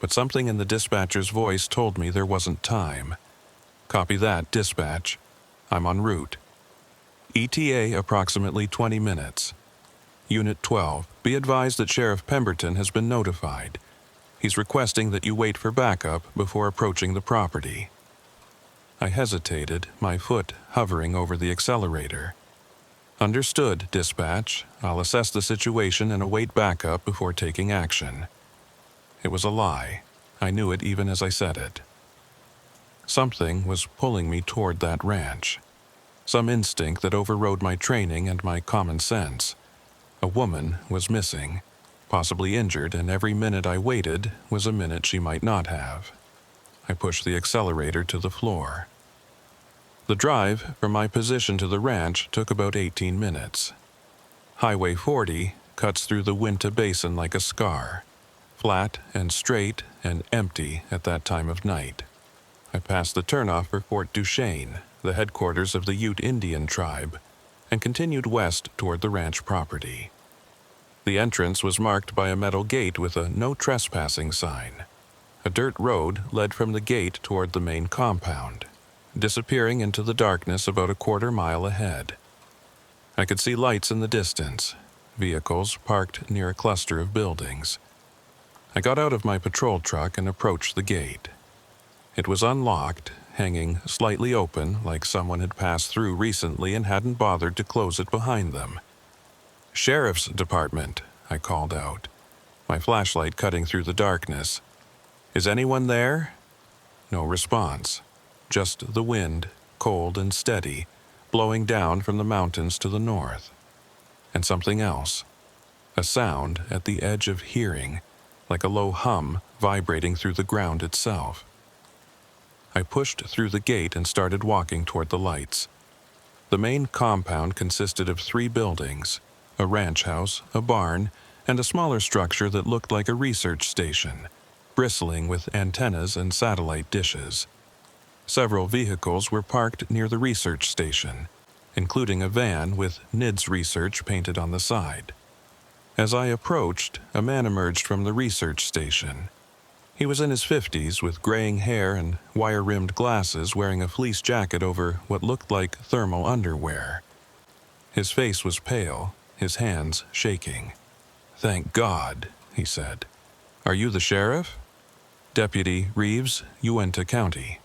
But something in the dispatcher's voice told me there wasn't time. "Copy that, dispatch. I'm en route. ETA approximately 20 minutes. Unit 12, be advised that Sheriff Pemberton has been notified. He's requesting that you wait for backup before approaching the property." I hesitated, my foot hovering over the accelerator. "Understood, dispatch. I'll assess the situation and await backup before taking action." It was a lie. I knew it even as I said it. Something was pulling me toward that ranch. Some instinct that overrode my training and my common sense. A woman was missing, possibly injured, and every minute I waited was a minute she might not have. I pushed the accelerator to the floor. The drive from my position to the ranch took about 18 minutes. Highway 40 cuts through the Uinta Basin like a scar, flat and straight and empty at that time of night. I passed the turnoff for Fort Duchesne, the headquarters of the Ute Indian tribe, and continued west toward the ranch property. The entrance was marked by a metal gate with a "No Trespassing" sign. A dirt road led from the gate toward the main compound, disappearing into the darkness about a quarter mile ahead. I could see lights in the distance, vehicles parked near a cluster of buildings. I got out of my patrol truck and approached the gate. It was unlocked, hanging slightly open like someone had passed through recently and hadn't bothered to close it behind them. "Sheriff's Department," I called out, my flashlight cutting through the darkness. "Is anyone there?" No response. Just the wind, cold and steady, blowing down from the mountains to the north. And something else. A sound at the edge of hearing, like a low hum vibrating through the ground itself. I pushed through the gate and started walking toward the lights. The main compound consisted of 3 buildings, a ranch house, a barn, and a smaller structure that looked like a research station, bristling with antennas and satellite dishes. Several vehicles were parked near the research station, including a van with NIDS Research painted on the side. As I approached, a man emerged from the research station. He was in his 50s with graying hair and wire-rimmed glasses, wearing a fleece jacket over what looked like thermal underwear. His face was pale, his hands shaking. "Thank God," he said. "Are you the sheriff?" "Deputy Reeves, Uinta County."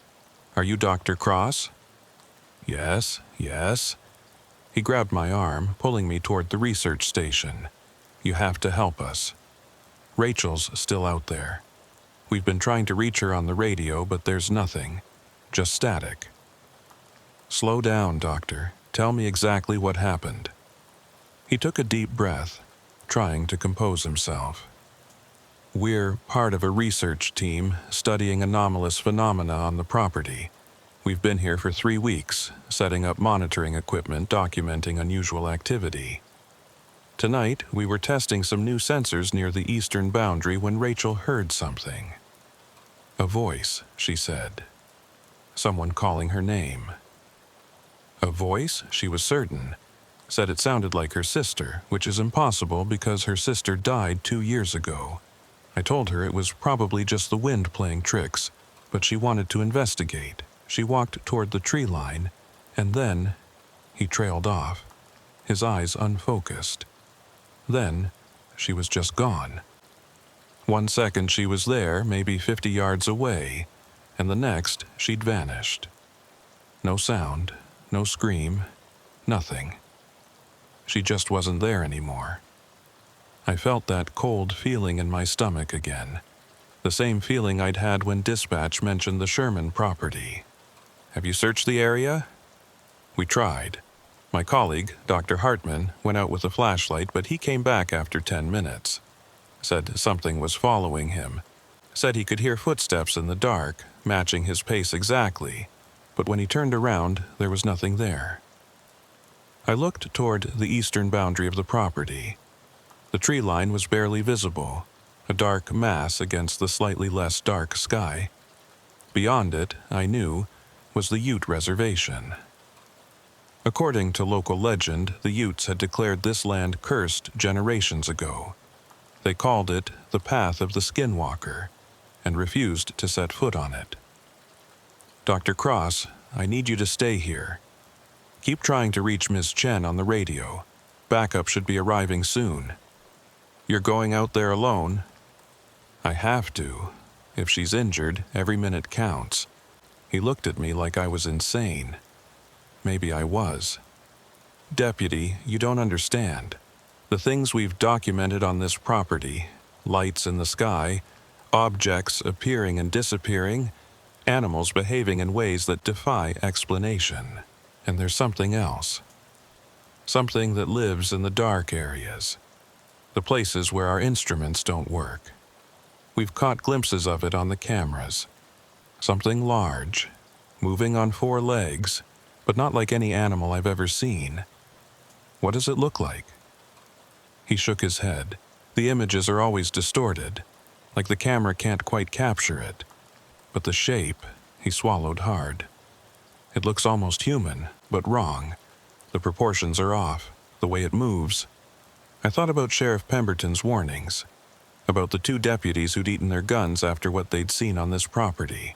"Are you Dr. Cross?" "Yes, yes." He grabbed my arm, pulling me toward the research station. "You have to help us. Rachel's still out there. We've been trying to reach her on the radio, but there's nothing. Just static." "Slow down, Doctor. Tell me exactly what happened." He took a deep breath. trying to compose himself. "We're part of a research team studying anomalous phenomena on the property. We've been here for 3 weeks, setting up monitoring equipment documenting unusual activity. Tonight, we were testing some new sensors near the eastern boundary when Rachel heard something. A voice, she said. Someone calling her name. A voice, she was certain. Said it sounded like her sister, which is impossible because her sister died 2 years ago. I told her it was probably just the wind playing tricks, but she wanted to investigate. She walked toward the tree line, and then he trailed off, his eyes unfocused. Then she was just gone. 1 second she was there, maybe 50 yards away, and the next she'd vanished. No sound, no scream, nothing. She just wasn't there anymore. I felt that cold feeling in my stomach again, the same feeling I'd had when dispatch mentioned the Sherman property. "Have you searched the area?" We tried. My colleague, Dr. Hartman, went out with a flashlight, but he came back after 10 minutes. Said something was following him. Said he could hear footsteps in the dark, matching his pace exactly, but when he turned around, there was nothing there. I looked toward the eastern boundary of the property. The tree line was barely visible, a dark mass against the slightly less dark sky. Beyond it, I knew, was the Ute reservation. According to local legend, the Utes had declared this land cursed generations ago. They called it the Path of the Skinwalker and refused to set foot on it. "Dr. Cross, I need you to stay here. Keep trying to reach Miss Chen on the radio. Backup should be arriving soon." "You're going out there alone?" "I have to. If she's injured, every minute counts." He looked at me like I was insane. Maybe I was. "Deputy, you don't understand. The things we've documented on this property, lights in the sky, objects appearing and disappearing, animals behaving in ways that defy explanation. And there's something else. Something that lives in the dark areas. The places where our instruments don't work. We've caught glimpses of it on the cameras. Something large, moving on 4 legs, but not like any animal I've ever seen. What does it look like?" He shook his head. "The images are always distorted, like the camera can't quite capture it. But the shape," he swallowed hard. "It looks almost human, but wrong. The proportions are off, the way it moves." I thought about Sheriff Pemberton's warnings, about the 2 deputies who'd eaten their guns after what they'd seen on this property,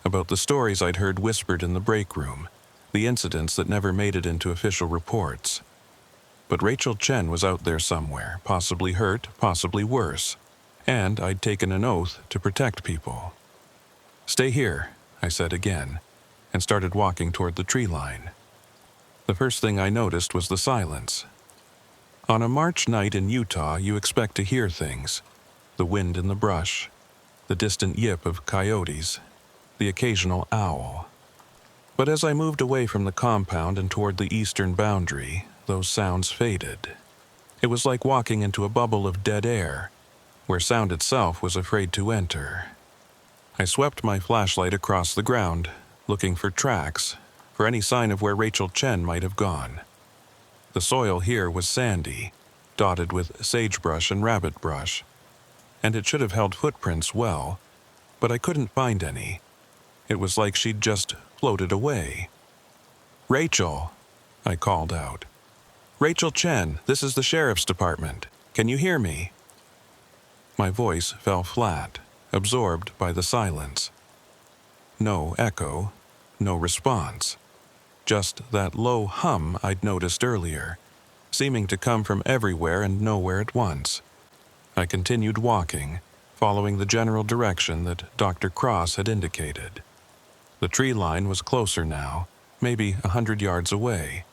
about the stories I'd heard whispered in the break room, the incidents that never made it into official reports. But Rachel Chen was out there somewhere, possibly hurt, possibly worse, and I'd taken an oath to protect people. "Stay here," I said again, and started walking toward the tree line. The first thing I noticed was the silence. On a March night in Utah, you expect to hear things. The wind in the brush, the distant yip of coyotes, the occasional owl. But as I moved away from the compound and toward the eastern boundary, those sounds faded. It was like walking into a bubble of dead air, where sound itself was afraid to enter. I swept my flashlight across the ground, looking for tracks, for any sign of where Rachel Chen might have gone. The soil here was sandy, dotted with sagebrush and rabbit brush, and it should have held footprints well, but I couldn't find any. It was like she'd just floated away. "Rachel," I called out. "Rachel Chen, this is the sheriff's department. Can you hear me?" My voice fell flat, absorbed by the silence. No echo, no response. Just that low hum I'd noticed earlier, seeming to come from everywhere and nowhere at once. I continued walking, following the general direction that Dr. Cross had indicated. The tree line was closer now, maybe 100 yards away.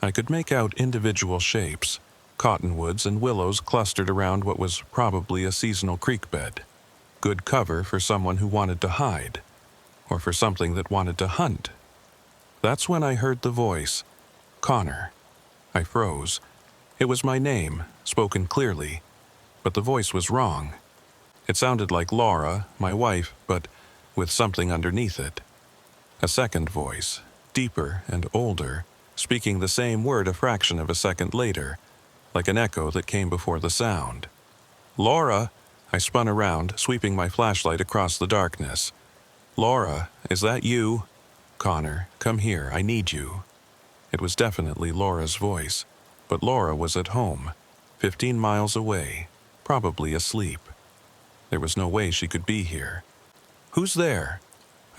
I could make out individual shapes, cottonwoods and willows clustered around what was probably a seasonal creek bed. Good cover for someone who wanted to hide, or for something that wanted to hunt. That's when I heard the voice, "Connor." I froze, It was my name, spoken clearly, but the voice was wrong. It sounded like Laura, my wife, but with something underneath it. A second voice, deeper and older, speaking the same word a fraction of a second later, like an echo that came before the sound. "Laura!" I spun around, sweeping my flashlight across the darkness. "Laura, is that you? Connor, come here, I need you." It was definitely Laura's voice, but Laura was at home, 15 miles away, probably asleep. There was no way she could be here. "Who's there?"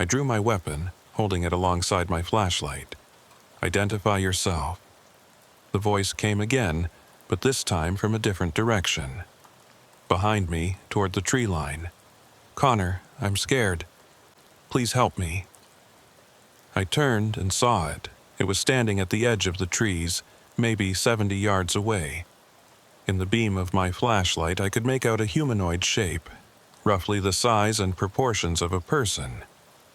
I drew my weapon, holding it alongside my flashlight. "Identify yourself." The voice came again, but this time from a different direction. Behind me, toward the tree line. "Connor, I'm scared. Please help me." I turned and saw it. It was standing at the edge of the trees, maybe 70 yards away. In the beam of my flashlight, I could make out a humanoid shape, roughly the size and proportions of a person.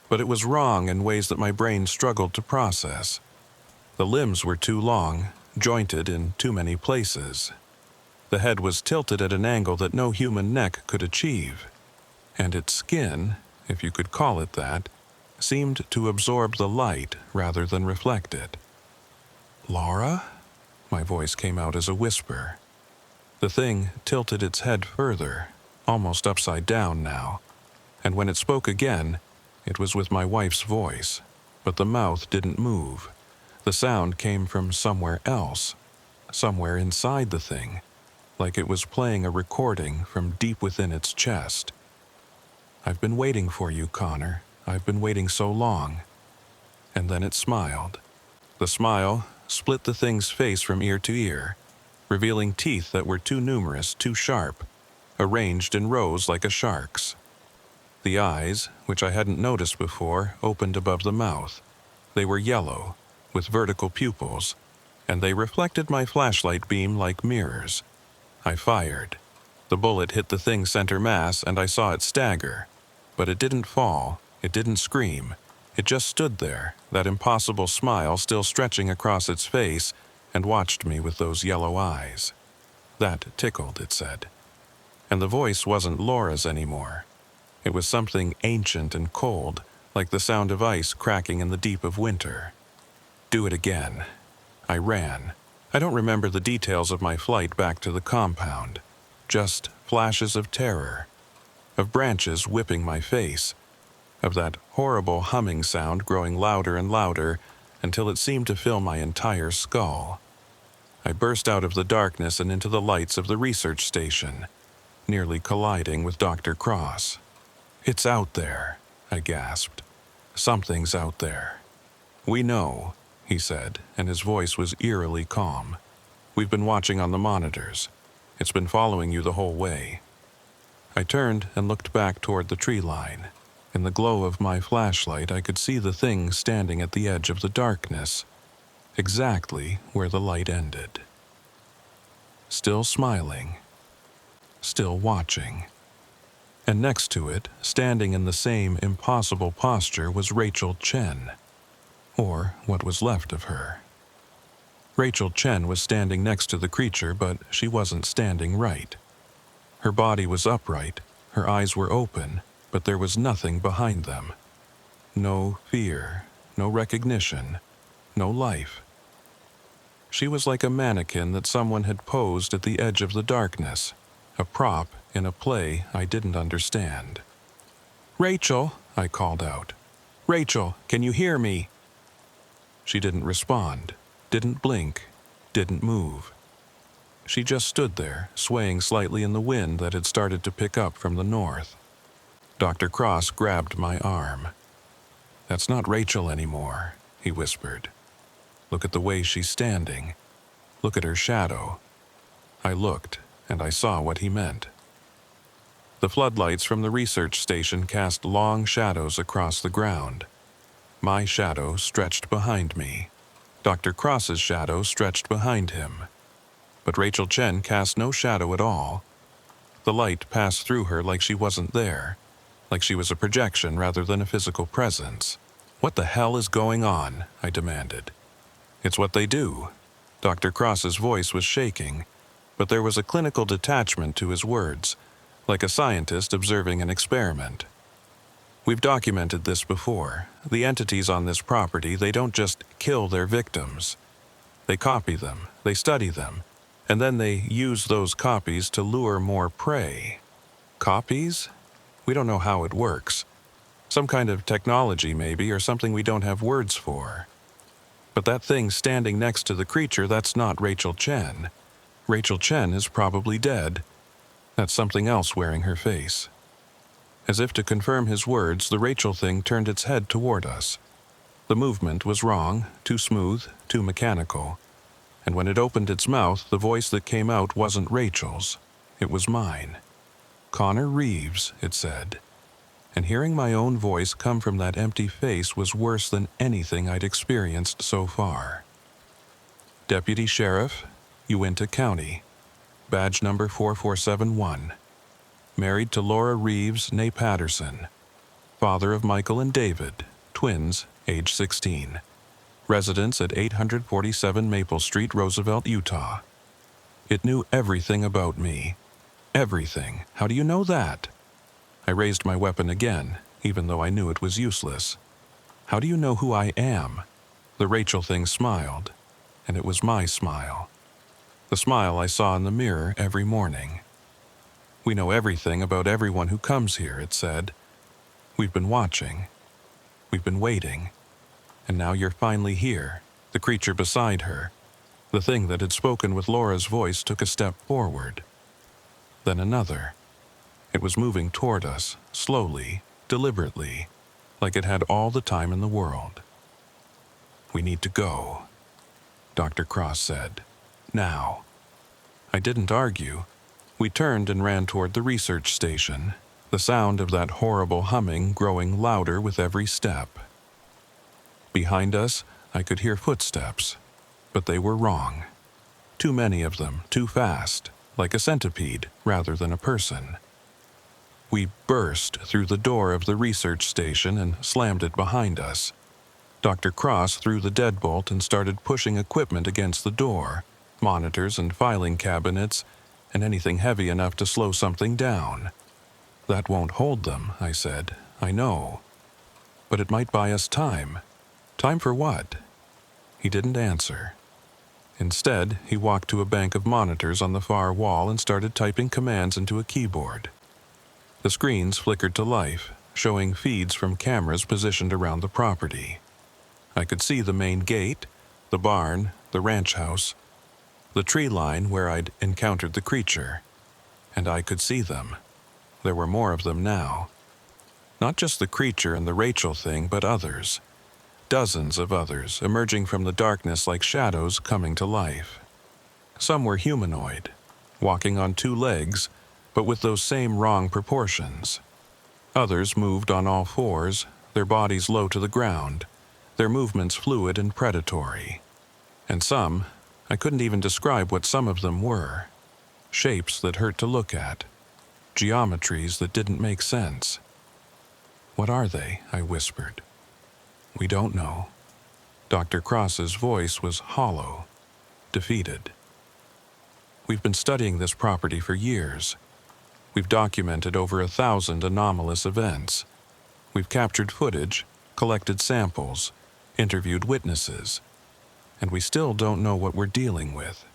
But it was wrong in ways that my brain struggled to process. The limbs were too long, jointed in too many places. The head was tilted at an angle that no human neck could achieve. And its skin, if you could call it that, seemed to absorb the light rather than reflect it. "Laura?" My voice came out as a whisper. The thing tilted its head further, almost upside down now, and when it spoke again, it was with my wife's voice, but the mouth didn't move. The sound came from somewhere else, somewhere inside the thing, like it was playing a recording from deep within its chest. "I've been waiting for you, Connor. I've been waiting so long." And then it smiled. The smile split the thing's face from ear to ear, revealing teeth that were too numerous, too sharp, arranged in rows like a shark's. The eyes, which I hadn't noticed before, opened above the mouth. They were yellow, with vertical pupils, and they reflected my flashlight beam like mirrors. I fired. The bullet hit the thing's center mass, and I saw it stagger. But it didn't fall, it didn't scream. It just stood there, that impossible smile still stretching across its face, and watched me with those yellow eyes. That tickled, it said. And the voice wasn't Laura's anymore. It was something ancient and cold, like the sound of ice cracking in the deep of winter. "Do it again." I ran. I don't remember the details of my flight back to the compound. Just flashes of terror, of branches whipping my face, of that horrible humming sound growing louder and louder until it seemed to fill my entire skull. I burst out of the darkness and into the lights of the research station, nearly colliding with Dr. Cross. "It's out there," I gasped. "Something's out there." "We know," he said, and his voice was eerily calm. "We've been watching on the monitors. It's been following you the whole way." I turned and looked back toward the tree line. In the glow of my flashlight, I could see the thing standing at the edge of the darkness, exactly where the light ended. Still smiling, still watching. And next to it, standing in the same impossible posture, was Rachel Chen, or what was left of her. Rachel Chen was standing next to the creature, but she wasn't standing right. Her body was upright, her eyes were open, but there was nothing behind them. No fear, no recognition, no life. She was like a mannequin that someone had posed at the edge of the darkness, a prop in a play I didn't understand. "Rachel," I called out. "Rachel, can you hear me?" She didn't respond, didn't blink, didn't move. She just stood there, swaying slightly in the wind that had started to pick up from the north. Dr. Cross grabbed my arm. "That's not Rachel anymore," he whispered. "Look at the way she's standing. Look at her shadow." I looked, and I saw what he meant. The floodlights from the research station cast long shadows across the ground. My shadow stretched behind me. Dr. Cross's shadow stretched behind him. But Rachel Chen cast no shadow at all. The light passed through her like she wasn't there, like she was a projection rather than a physical presence. "What the hell is going on?" I demanded. "It's what they do," Dr. Cross's voice was shaking, but there was a clinical detachment to his words, like a scientist observing an experiment. We've documented this before. The entities on this property, they don't just kill their victims. They copy them, they study them, and then they use those copies to lure more prey. Copies? We don't know how it works. Some kind of technology, maybe, or something we don't have words for. But that thing standing next to the creature, that's not Rachel Chen. Rachel Chen is probably dead. That's something else wearing her face. As if to confirm his words, the Rachel thing turned its head toward us. The movement was wrong, too smooth, too mechanical. And when it opened its mouth, the voice that came out wasn't Rachel's. It was mine. Connor Reeves, it said. And hearing my own voice come from that empty face was worse than anything I'd experienced so far. Deputy Sheriff, Uinta County. Badge number 4471. Married to Laura Reeves, née Patterson. Father of Michael and David, twins, age 16. Residence at 847 Maple Street, Roosevelt, Utah. It knew everything about me. Everything. How do you know that? I raised my weapon again, even though I knew it was useless. How do you know who I am? The Rachel thing smiled, and it was my smile. The smile I saw in the mirror every morning. We know everything about everyone who comes here, it said. We've been watching. We've been waiting. And now you're finally here, the creature beside her. The thing that had spoken with Laura's voice took a step forward. Then another. It was moving toward us, slowly, deliberately, like it had all the time in the world. We need to go, Dr. Cross said. Now. I didn't argue. We turned and ran toward the research station, the sound of that horrible humming growing louder with every step. Behind us, I could hear footsteps, but they were wrong. Too many of them, too fast, like a centipede rather than a person. We burst through the door of the research station and slammed it behind us. Dr. Cross threw the deadbolt and started pushing equipment against the door, monitors and filing cabinets, and anything heavy enough to slow something down. That won't hold them, I said. I know. But it might buy us time. Time for what? He didn't answer. Instead, he walked to a bank of monitors on the far wall and started typing commands into a keyboard. The screens flickered to life, showing feeds from cameras positioned around the property. I could see the main gate, the barn, the ranch house, the tree line where I'd encountered the creature. And I could see them. There were more of them now. Not just the creature and the Rachel thing, but others. Dozens of others, emerging from the darkness like shadows coming to life. Some were humanoid, walking on two legs, but with those same wrong proportions. Others moved on all fours, their bodies low to the ground, their movements fluid and predatory. And some, I couldn't even describe what some of them were. Shapes that hurt to look at. Geometries that didn't make sense. What are they? I whispered. We don't know. Dr. Cross's voice was hollow, defeated. We've been studying this property for years. We've documented over 1,000 anomalous events. We've captured footage, collected samples, interviewed witnesses. And we still don't know what we're dealing with.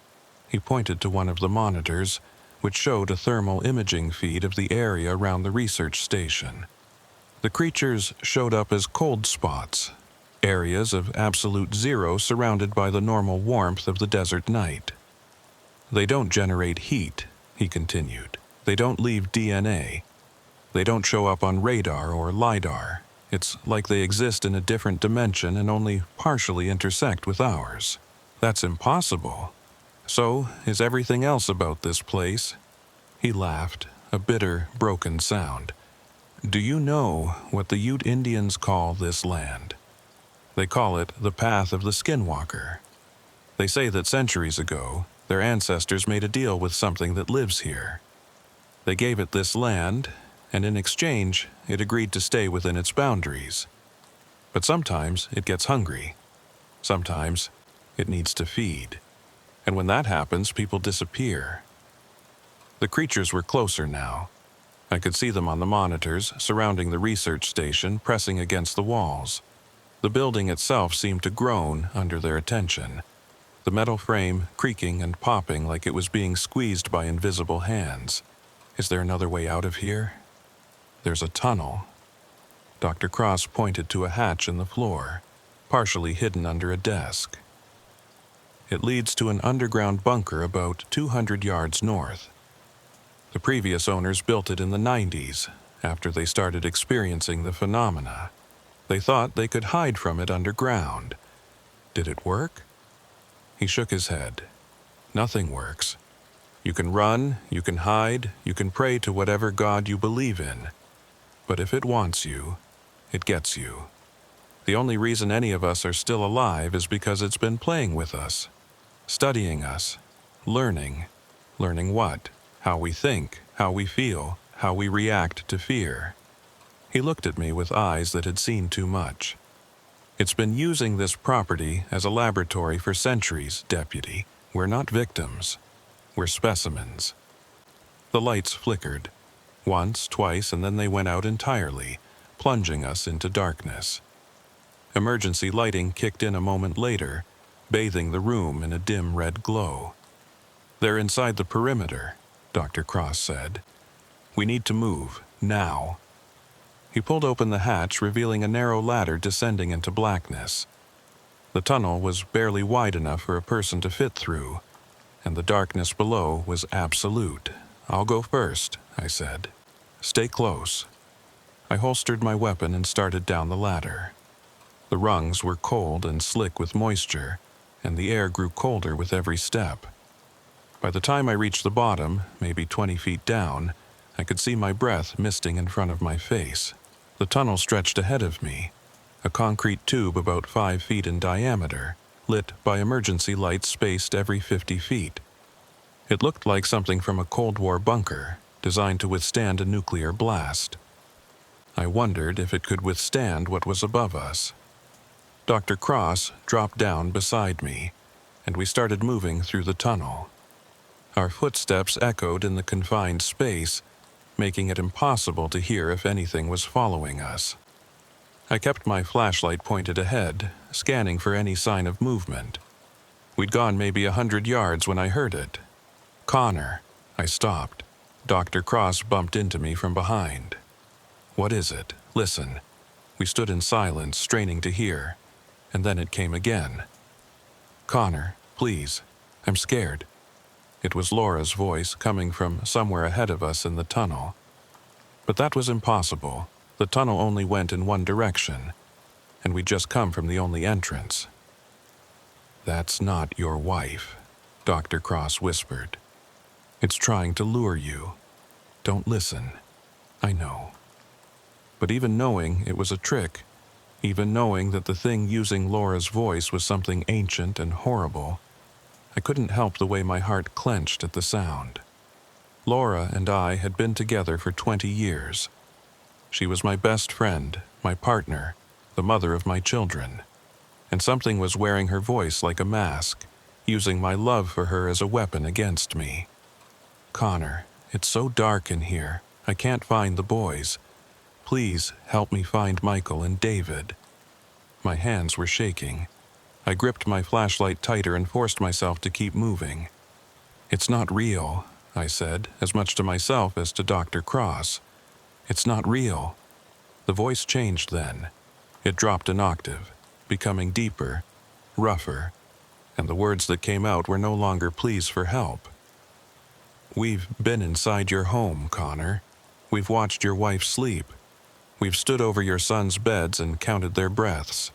He pointed to one of the monitors, which showed a thermal imaging feed of the area around the research station. The creatures showed up as cold spots, areas of absolute zero surrounded by the normal warmth of the desert night. They don't generate heat, he continued. They don't leave DNA. They don't show up on radar or LiDAR. It's like they exist in a different dimension and only partially intersect with ours. That's impossible. So is everything else about this place. He laughed, a bitter, broken sound. Do you know what the Ute Indians call this land? They call it the Path of the Skinwalker. They say that centuries ago, their ancestors made a deal with something that lives here. They gave it this land, and in exchange, it agreed to stay within its boundaries. But sometimes it gets hungry. Sometimes it needs to feed. And when that happens, people disappear. The creatures were closer now. I could see them on the monitors surrounding the research station, pressing against the walls. The building itself seemed to groan under their attention, the metal frame creaking and popping like it was being squeezed by invisible hands. Is there another way out of here? There's a tunnel. Dr. Cross pointed to a hatch in the floor, partially hidden under a desk. It leads to an underground bunker about 200 yards north. The previous owners built it in the 90s, after they started experiencing the phenomena. They thought they could hide from it underground. Did it work? He shook his head. Nothing works. You can run, you can hide, you can pray to whatever God you believe in. But if it wants you, it gets you. The only reason any of us are still alive is because it's been playing with us, studying us, learning. Learning what? How we think, how we feel, how we react to fear. He looked at me with eyes that had seen too much. It's been using this property as a laboratory for centuries, Deputy. We're not victims. We're specimens. The lights flickered. Once, twice, and then they went out entirely, plunging us into darkness. Emergency lighting kicked in a moment later, bathing the room in a dim red glow. They're inside the perimeter, Dr. Cross said. We need to move, now. He pulled open the hatch, revealing a narrow ladder descending into blackness. The tunnel was barely wide enough for a person to fit through, and the darkness below was absolute. I'll go first, I said. Stay close. I holstered my weapon and started down the ladder. The rungs were cold and slick with moisture, and the air grew colder with every step. By the time I reached the bottom, maybe 20 feet down, I could see my breath misting in front of my face. The tunnel stretched ahead of me, a concrete tube about 5 feet in diameter, lit by emergency lights spaced every 50 feet. It looked like something from a Cold War bunker, designed to withstand a nuclear blast. I wondered if it could withstand what was above us. Dr. Cross dropped down beside me, and we started moving through the tunnel. Our footsteps echoed in the confined space, making it impossible to hear if anything was following us. I kept my flashlight pointed ahead, scanning for any sign of movement. We'd gone maybe 100 yards when I heard it. Connor. I stopped. Dr. Cross bumped into me from behind. What is it? Listen. We stood in silence, straining to hear, and then it came again. Connor, please. I'm scared. It was Laura's voice coming from somewhere ahead of us in the tunnel. But that was impossible. The tunnel only went in one direction, and we'd just come from the only entrance. That's not your wife, Dr. Cross whispered. It's trying to lure you. Don't listen. I know. But even knowing it was a trick, even knowing that the thing using Laura's voice was something ancient and horrible, I couldn't help the way my heart clenched at the sound. Laura and I had been together for 20 years. She was my best friend, my partner, the mother of my children. And something was wearing her voice like a mask, using my love for her as a weapon against me. Connor, it's so dark in here. I can't find the boys. Please help me find Michael and David. My hands were shaking. I gripped my flashlight tighter and forced myself to keep moving. It's not real, I said, as much to myself as to Dr. Cross. It's not real. The voice changed then. It dropped an octave, becoming deeper, rougher, and the words that came out were no longer pleas for help. We've been inside your home, Connor. We've watched your wife sleep. We've stood over your sons' beds and counted their breaths.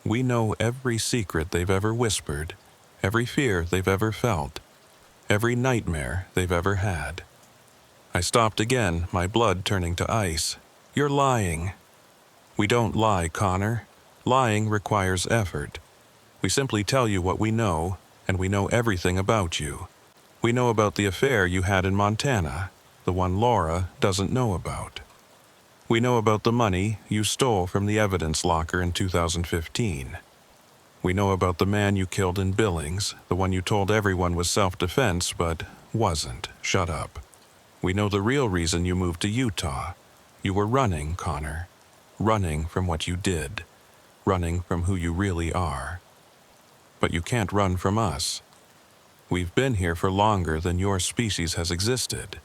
We know every secret they've ever whispered, every fear they've ever felt, every nightmare they've ever had. I stopped again, my blood turning to ice. You're lying. We don't lie, Connor. Lying requires effort. We simply tell you what we know, and we know everything about you. We know about the affair you had in Montana, the one Laura doesn't know about. We know about the money you stole from the evidence locker in 2015. We know about the man you killed in Billings, the one you told everyone was self-defense but wasn't. Shut up. We know the real reason you moved to Utah. You were running, Connor. Running from what you did. Running from who you really are. But you can't run from us. We've been here for longer than your species has existed.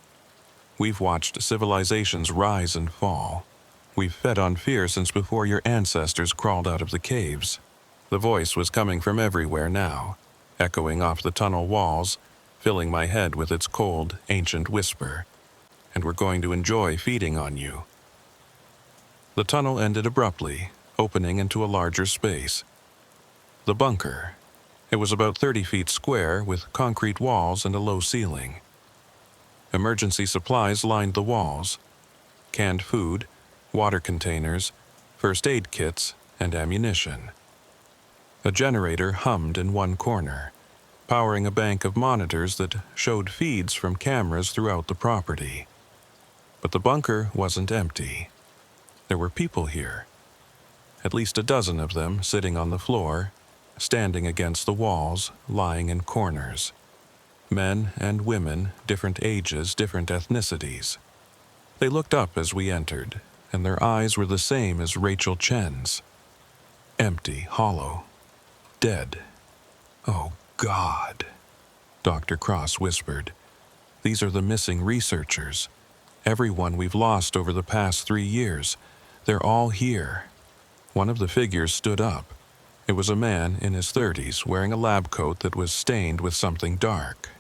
We've watched civilizations rise and fall. We've fed on fear since before your ancestors crawled out of the caves. The voice was coming from everywhere now, echoing off the tunnel walls, filling my head with its cold, ancient whisper. And we're going to enjoy feeding on you. The tunnel ended abruptly, opening into a larger space. The bunker. It was about 30 feet square with concrete walls and a low ceiling. Emergency supplies lined the walls. Canned food, water containers, first aid kits, and ammunition. A generator hummed in one corner, powering a bank of monitors that showed feeds from cameras throughout the property. But the bunker wasn't empty. There were people here. At least a dozen of them sitting on the floor, standing against the walls, lying in corners. Men and women, different ages, different ethnicities. They looked up as we entered, and their eyes were the same as Rachel Chen's. Empty, hollow, dead. Oh, God, Dr. Cross whispered. These are the missing researchers. Everyone we've lost over the past 3 years. They're all here. One of the figures stood up. It was a man in his 30s wearing a lab coat that was stained with something dark.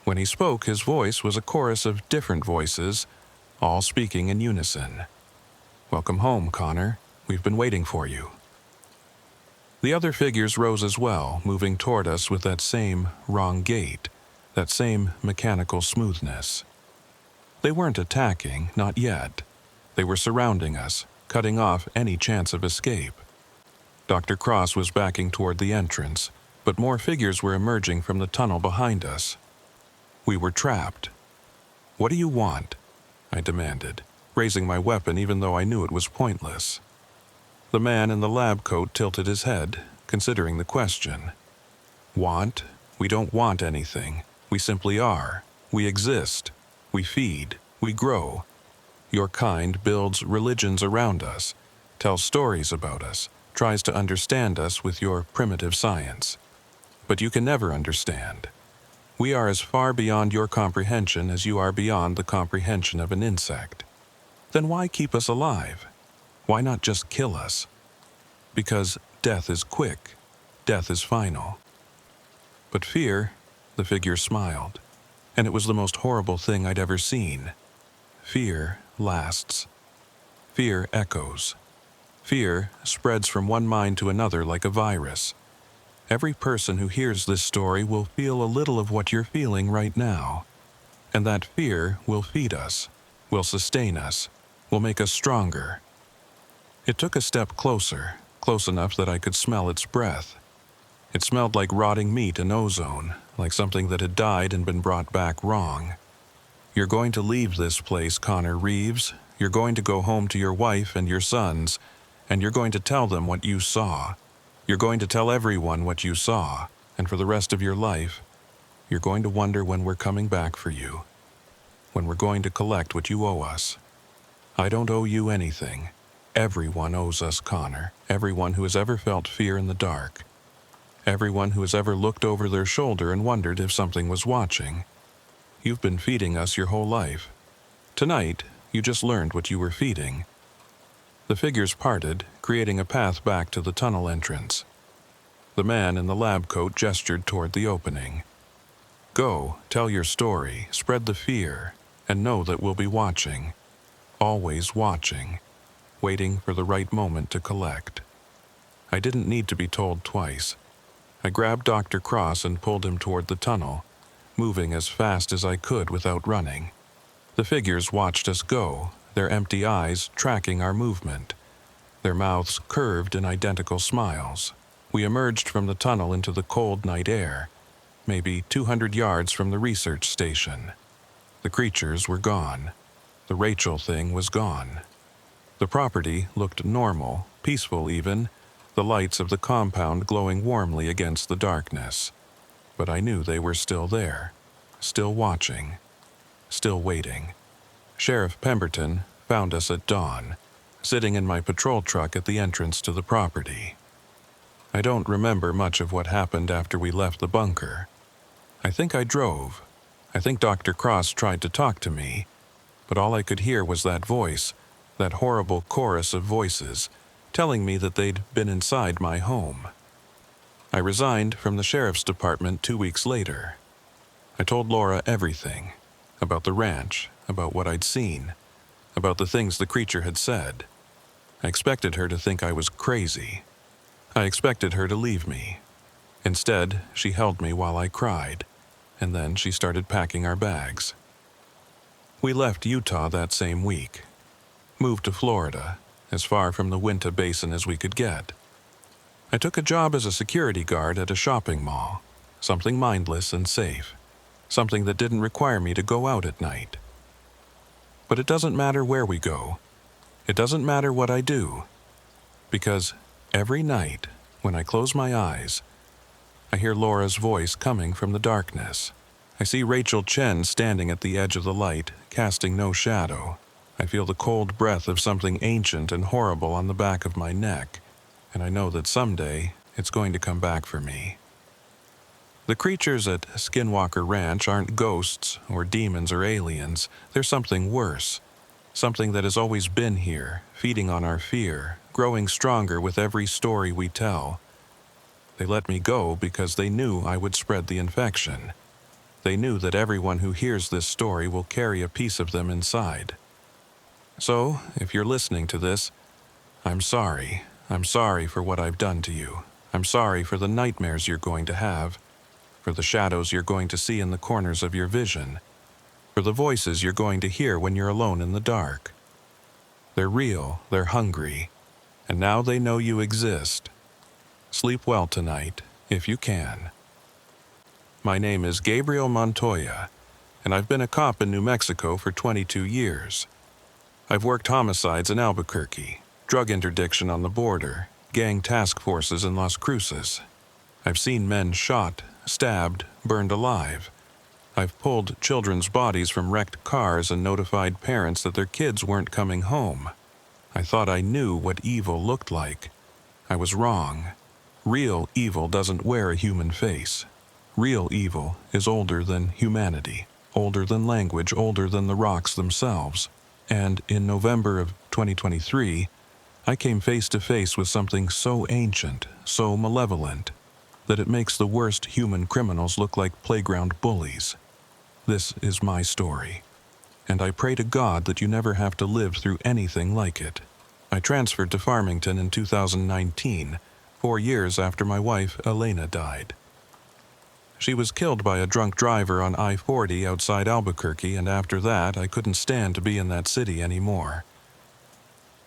When he spoke, his voice was a chorus of different voices, all speaking in unison. Welcome home, Connor. We've been waiting for you. The other figures rose as well, moving toward us with that same wrong gait, that same mechanical smoothness. They weren't attacking, not yet. They were surrounding us, cutting off any chance of escape. Dr. Cross was backing toward the entrance, but more figures were emerging from the tunnel behind us. We were trapped. What do you want? I demanded, raising my weapon even though I knew it was pointless. The man in the lab coat tilted his head, considering the question. Want? We don't want anything. We simply are. We exist. We feed. We grow. Your kind builds religions around us, tells stories about us, tries to understand us with your primitive science. But you can never understand. We are as far beyond your comprehension as you are beyond the comprehension of an insect. Then why keep us alive? Why not just kill us? Because death is quick. Death is final. But fear, the figure smiled, and it was the most horrible thing I'd ever seen. Fear lasts. Fear echoes. Fear spreads from one mind to another like a virus. Every person who hears this story will feel a little of what you're feeling right now. And that fear will feed us, will sustain us, will make us stronger. It took a step closer, close enough that I could smell its breath. It smelled like rotting meat and ozone, like something that had died and been brought back wrong. You're going to leave this place, Connor Reeves. You're going to go home to your wife and your sons, and you're going to tell them what you saw. You're going to tell everyone what you saw, and for the rest of your life, you're going to wonder when we're coming back for you, when we're going to collect what you owe us. I don't owe you anything. Everyone owes us, Connor. Everyone who has ever felt fear in the dark. Everyone who has ever looked over their shoulder and wondered if something was watching. You've been feeding us your whole life. Tonight, you just learned what you were feeding. The figures parted, creating a path back to the tunnel entrance. The man in the lab coat gestured toward the opening. Go, tell your story, spread the fear, and know that we'll be watching. Always watching, waiting for the right moment to collect. I didn't need to be told twice. I grabbed Dr. Cross and pulled him toward the tunnel, moving as fast as I could without running. The figures watched us go, their empty eyes tracking our movement, their mouths curved in identical smiles. We emerged from the tunnel into the cold night air, maybe 200 yards from the research station. The creatures were gone. The Rachel thing was gone. The property looked normal, peaceful even, the lights of the compound glowing warmly against the darkness. But I knew they were still there, still watching, still waiting. Sheriff Pemberton found us at dawn, sitting in my patrol truck at the entrance to the property. I don't remember much of what happened after we left the bunker. I think I drove. I think Dr. Cross tried to talk to me, but all I could hear was that voice, that horrible chorus of voices, telling me that they'd been inside my home. I resigned from the sheriff's department 2 weeks later. I told Laura everything, about the ranch, about what I'd seen, about the things the creature had said. I expected her to think I was crazy. I expected her to leave me. Instead, she held me while I cried, and then she started packing our bags. We left Utah that same week, moved to Florida, as far from the Uinta Basin as we could get. I took a job as a security guard at a shopping mall, something mindless and safe, something that didn't require me to go out at night. But it doesn't matter where we go. It doesn't matter what I do, because every night, when I close my eyes, I hear Laura's voice coming from the darkness. I see Rachel Chen standing at the edge of the light, casting no shadow. I feel the cold breath of something ancient and horrible on the back of my neck, and I know that someday it's going to come back for me. The creatures at Skinwalker Ranch aren't ghosts or demons or aliens. They're something worse, something that has always been here, feeding on our fear, growing stronger with every story we tell. They let me go because they knew I would spread the infection. They knew that everyone who hears this story will carry a piece of them inside. So, if you're listening to this, I'm sorry. I'm sorry for what I've done to you. I'm sorry for the nightmares you're going to have, for the shadows you're going to see in the corners of your vision, for the voices you're going to hear when you're alone in the dark. They're real, they're hungry, and now they know you exist. Sleep well tonight, if you can. My name is Gabriel Montoya, and I've been a cop in New Mexico for 22 years. I've worked homicides in Albuquerque, drug interdiction on the border, gang task forces in Las Cruces. I've seen men shot, stabbed, burned alive. I've pulled children's bodies from wrecked cars and notified parents that their kids weren't coming home. I thought I knew what evil looked like. I was wrong. Real evil doesn't wear a human face. Real evil is older than humanity, older than language, older than the rocks themselves. And in November of 2023, I came face to face with something so ancient, so malevolent, that it makes the worst human criminals look like playground bullies. This is my story, and I pray to God that you never have to live through anything like it. I transferred to Farmington in 2019, 4 years after my wife, Elena, died. She was killed by a drunk driver on I-40 outside Albuquerque, and after that, I couldn't stand to be in that city anymore.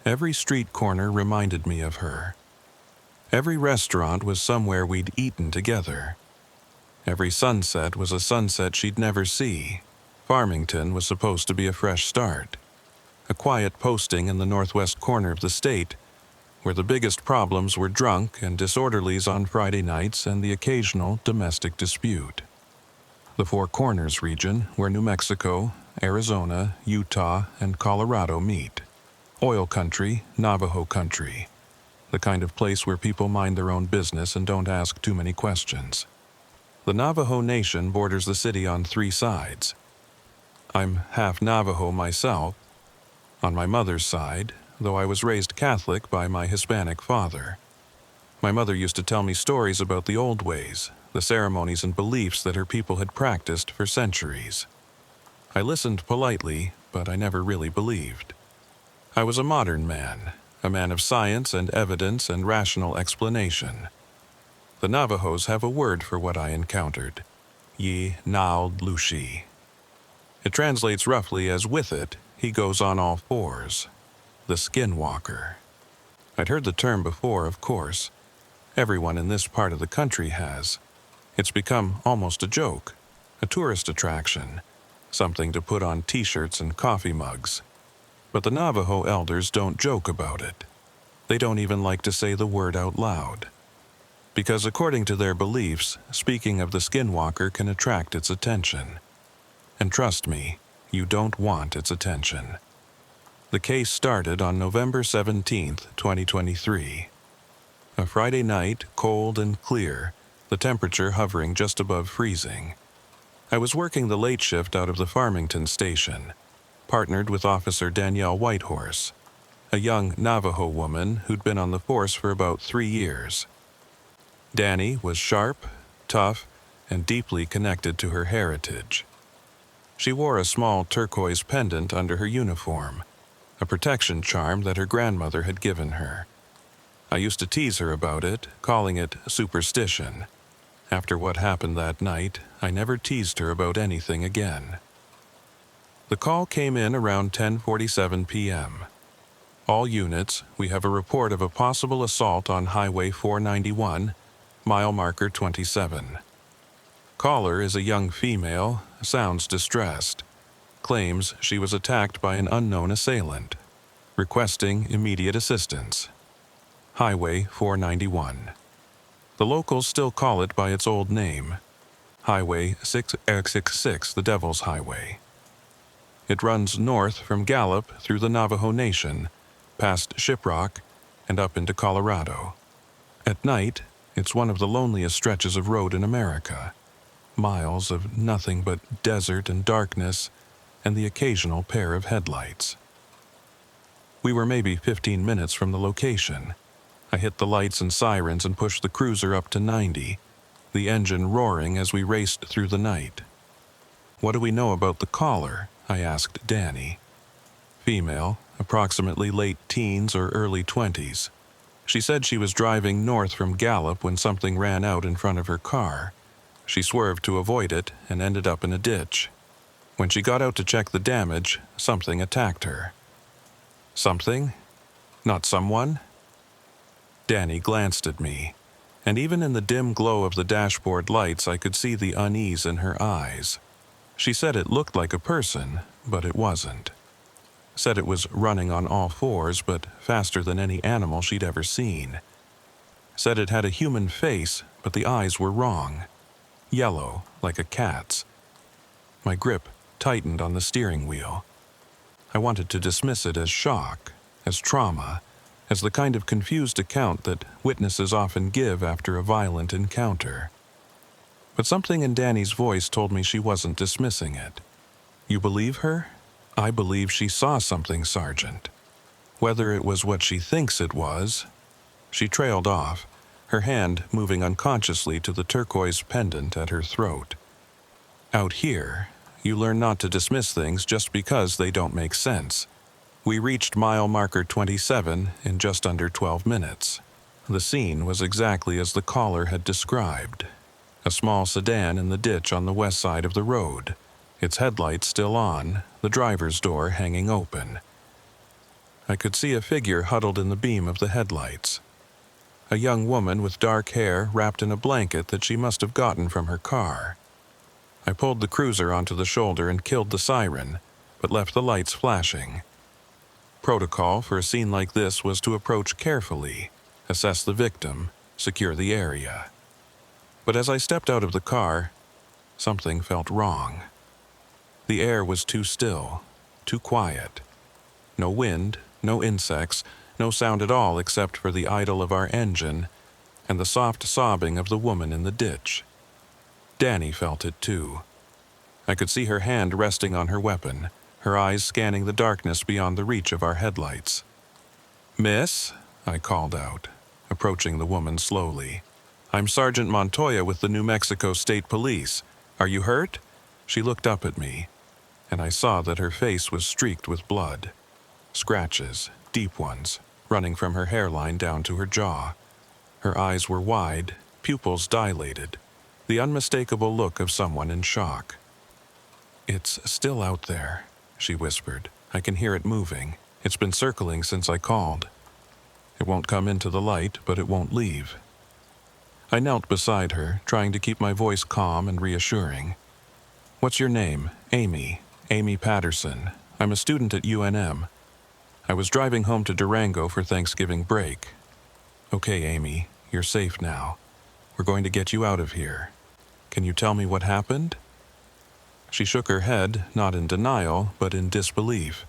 Every street corner reminded me of her. Every restaurant was somewhere we'd eaten together. Every sunset was a sunset she'd never see. Farmington was supposed to be a fresh start. A quiet posting in the northwest corner of the state, where the biggest problems were drunk and disorderlies on Friday nights and the occasional domestic dispute. The Four Corners region, where New Mexico, Arizona, Utah, and Colorado meet. Oil country, Navajo country. The kind of place where people mind their own business and don't ask too many questions. The Navajo Nation borders the city on 3 sides. I'm half Navajo myself. On my mother's side, though I was raised Catholic by my Hispanic father. My mother used to tell me stories about the old ways, the ceremonies and beliefs that her people had practiced for centuries. I listened politely, but I never really believed. I was a modern man, a man of science and evidence and rational explanation. The Navajos have a word for what I encountered, Yi Nao Lushi. It translates roughly as with it, he goes on all fours. The Skinwalker. I'd heard the term before, of course. Everyone in this part of the country has. It's become almost a joke, a tourist attraction, something to put on t-shirts and coffee mugs. But the Navajo elders don't joke about it. They don't even like to say the word out loud. Because according to their beliefs, speaking of the Skinwalker can attract its attention. And trust me, you don't want its attention. The case started on November 17th, 2023. A Friday night, cold and clear, the temperature hovering just above freezing. I was working the late shift out of the Farmington station, partnered with Officer Danielle Whitehorse, a young Navajo woman who'd been on the force for about 3 years. Danny was sharp, tough, and deeply connected to her heritage. She wore a small turquoise pendant under her uniform, a protection charm that her grandmother had given her. I used to tease her about it, calling it superstition. After what happened that night, I never teased her about anything again. The call came in around 10:47 p.m. All units, we have a report of a possible assault on Highway 491, mile marker 27. Caller is a young female, sounds distressed. Claims she was attacked by an unknown assailant. Requesting immediate assistance. Highway 491. The locals still call it by its old name, Highway 666, the Devil's Highway. It runs north from Gallup through the Navajo Nation, past Shiprock, and up into Colorado. At night, it's one of the loneliest stretches of road in America. Miles of nothing but desert and darkness, and the occasional pair of headlights. We were maybe 15 minutes from the location. I hit the lights and sirens and pushed the cruiser up to 90, the engine roaring as we raced through the night. "What do we know about the caller?" I asked Danny. Female, approximately late teens or early 20s. She said she was driving north from Gallup when something ran out in front of her car. She swerved to avoid it and ended up in a ditch. When she got out to check the damage, something attacked her. Something? Not someone? Danny glanced at me, and even in the dim glow of the dashboard lights I could see the unease in her eyes. She said it looked like a person, but it wasn't. Said it was running on all fours, but faster than any animal she'd ever seen. Said it had a human face, but the eyes were wrong. Yellow, like a cat's. My grip tightened on the steering wheel. I wanted to dismiss it as shock, as trauma, as the kind of confused account that witnesses often give after a violent encounter. But something in Danny's voice told me she wasn't dismissing it. "You believe her?" "I believe she saw something, Sergeant. Whether it was what she thinks it was..." She trailed off, her hand moving unconsciously to the turquoise pendant at her throat. Out here, you learn not to dismiss things just because they don't make sense. We reached mile marker 27 in just under 12 minutes. The scene was exactly as the caller had described. A small sedan in the ditch on the west side of the road, its headlights still on, the driver's door hanging open. I could see a figure huddled in the beam of the headlights. A young woman with dark hair wrapped in a blanket that she must have gotten from her car. I pulled the cruiser onto the shoulder and killed the siren, but left the lights flashing. Protocol for a scene like this was to approach carefully, assess the victim, secure the area. But as I stepped out of the car, something felt wrong. The air was too still, too quiet. No wind, no insects, no sound at all except for the idle of our engine and the soft sobbing of the woman in the ditch. Danny felt it too. I could see her hand resting on her weapon, her eyes scanning the darkness beyond the reach of our headlights. "Miss," I called out, approaching the woman slowly. "I'm Sergeant Montoya with the New Mexico State Police. Are you hurt?" She looked up at me, and I saw that her face was streaked with blood. Scratches, deep ones, running from her hairline down to her jaw. Her eyes were wide, pupils dilated, the unmistakable look of someone in shock. "It's still out there," she whispered. "I can hear it moving. It's been circling since I called. It won't come into the light, but it won't leave." I knelt beside her, trying to keep my voice calm and reassuring. "What's your name?" "Amy. Amy Patterson. I'm a student at UNM." I was driving home to Durango for Thanksgiving break. Okay, Amy, you're safe now. We're going to get you out of here. Can you tell me what happened? She shook her head, not in denial, but in disbelief.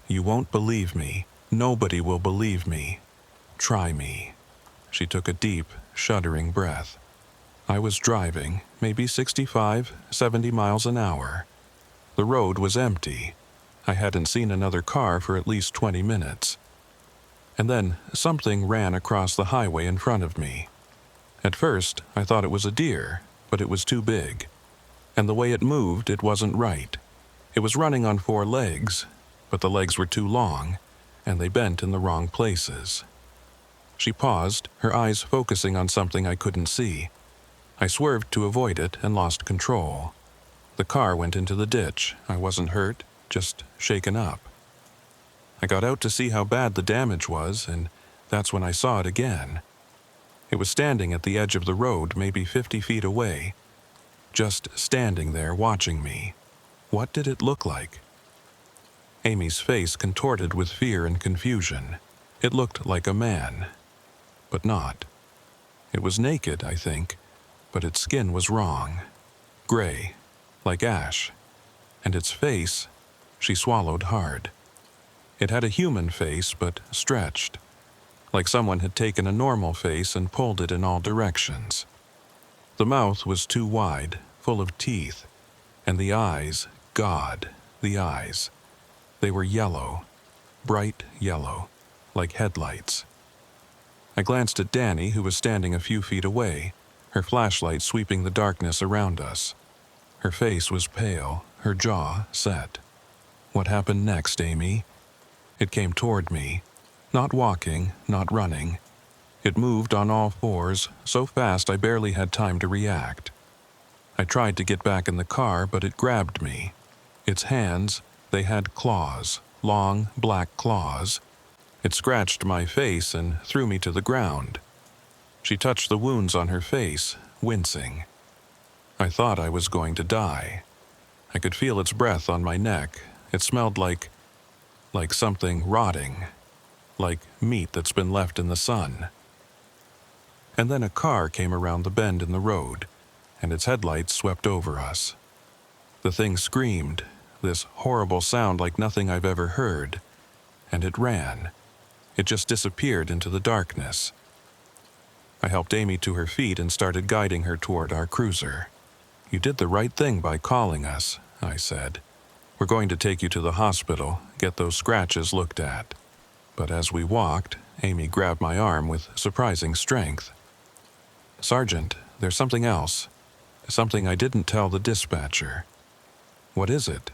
You won't believe me. Nobody will believe me. Try me. She took a deep, shuddering breath. I was driving, maybe 65, 70 miles an hour. The road was empty. I hadn't seen another car for at least 20 minutes. And then something ran across the highway in front of me. At first, I thought it was a deer, but it was too big. And the way it moved, it wasn't right. It was running on 4 legs, but the legs were too long, and they bent in the wrong places. She paused, her eyes focusing on something I couldn't see. I swerved to avoid it and lost control. The car went into the ditch. I wasn't hurt, just shaken up. I got out to see how bad the damage was, and that's when I saw it again. It was standing at the edge of the road, maybe 50 feet away, just standing there watching me. What did it look like? Amy's face contorted with fear and confusion. It looked like a man, but not. It was naked, I think, but its skin was wrong. Gray, like ash. And its face, she swallowed hard. It had a human face, but stretched, like someone had taken a normal face and pulled it in all directions. The mouth was too wide, full of teeth, and the eyes, God, the eyes. They were yellow, bright yellow, like headlights. I glanced at Danny, who was standing a few feet away, her flashlight sweeping the darkness around us. Her face was pale, her jaw set. What happened next, Amy? It came toward me, not walking, not running. It moved on all 4s, so fast I barely had time to react. I tried to get back in the car, but it grabbed me. Its hands, they had claws, long, black claws. It scratched my face and threw me to the ground. She touched the wounds on her face, wincing. I thought I was going to die. I could feel its breath on my neck. It smelled like something rotting, like meat that's been left in the sun. And then a car came around the bend in the road, and its headlights swept over us. The thing screamed, this horrible sound like nothing I've ever heard, and it ran. It just disappeared into the darkness. I helped Amy to her feet and started guiding her toward our cruiser. You did the right thing by calling us, I said. We're going to take you to the hospital, get those scratches looked at. But as we walked, Amy grabbed my arm with surprising strength. Sergeant, there's something else. Something I didn't tell the dispatcher. What is it?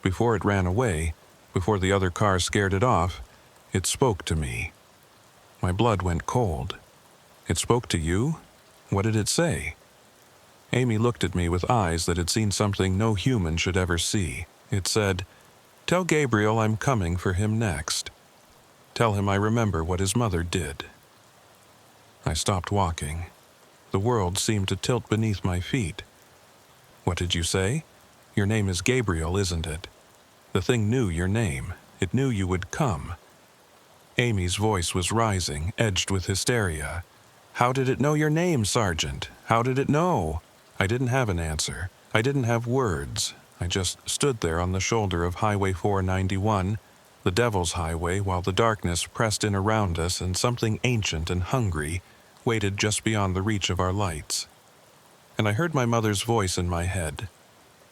Before it ran away, before the other car scared it off, it spoke to me. My blood went cold. It spoke to you? What did it say? Amy looked at me with eyes that had seen something no human should ever see. It said, "Tell Gabriel I'm coming for him next. Tell him I remember what his mother did." I stopped walking. The world seemed to tilt beneath my feet. What did you say? Your name is Gabriel, isn't it? The thing knew your name. It knew you would come. Amy's voice was rising, edged with hysteria. How did it know your name, Sergeant? How did it know? I didn't have an answer. I didn't have words. I just stood there on the shoulder of Highway 491, the Devil's Highway, while the darkness pressed in around us and something ancient and hungry waited just beyond the reach of our lights. And I heard my mother's voice in my head.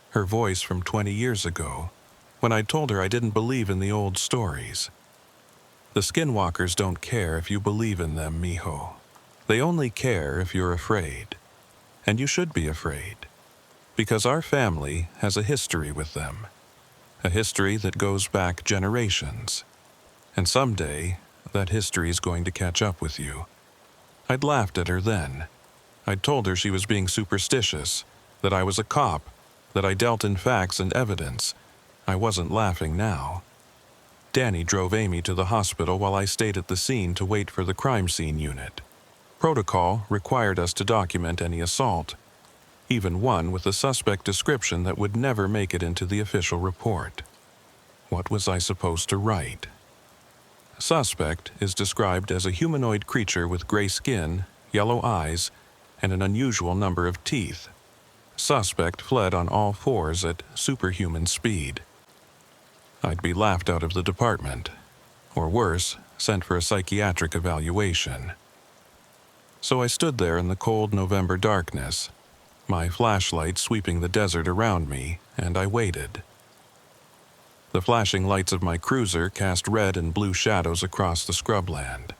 Her voice from 20 years ago, when I told her I didn't believe in the old stories. The Skinwalkers don't care if you believe in them, mijo. They only care if you're afraid. And you should be afraid. Because our family has a history with them. A history that goes back generations. And someday, that history is going to catch up with you. I'd laughed at her then. I'd told her she was being superstitious, that I was a cop, that I dealt in facts and evidence. I wasn't laughing now. Danny drove Amy to the hospital while I stayed at the scene to wait for the crime scene unit. Protocol required us to document any assault, even one with a suspect description that would never make it into the official report. What was I supposed to write? Suspect is described as a humanoid creature with gray skin, yellow eyes, and an unusual number of teeth. Suspect fled on all fours at superhuman speed. I'd be laughed out of the department, or worse, sent for a psychiatric evaluation. So I stood there in the cold November darkness, my flashlight sweeping the desert around me, and I waited. The flashing lights of my cruiser cast red and blue shadows across the scrubland,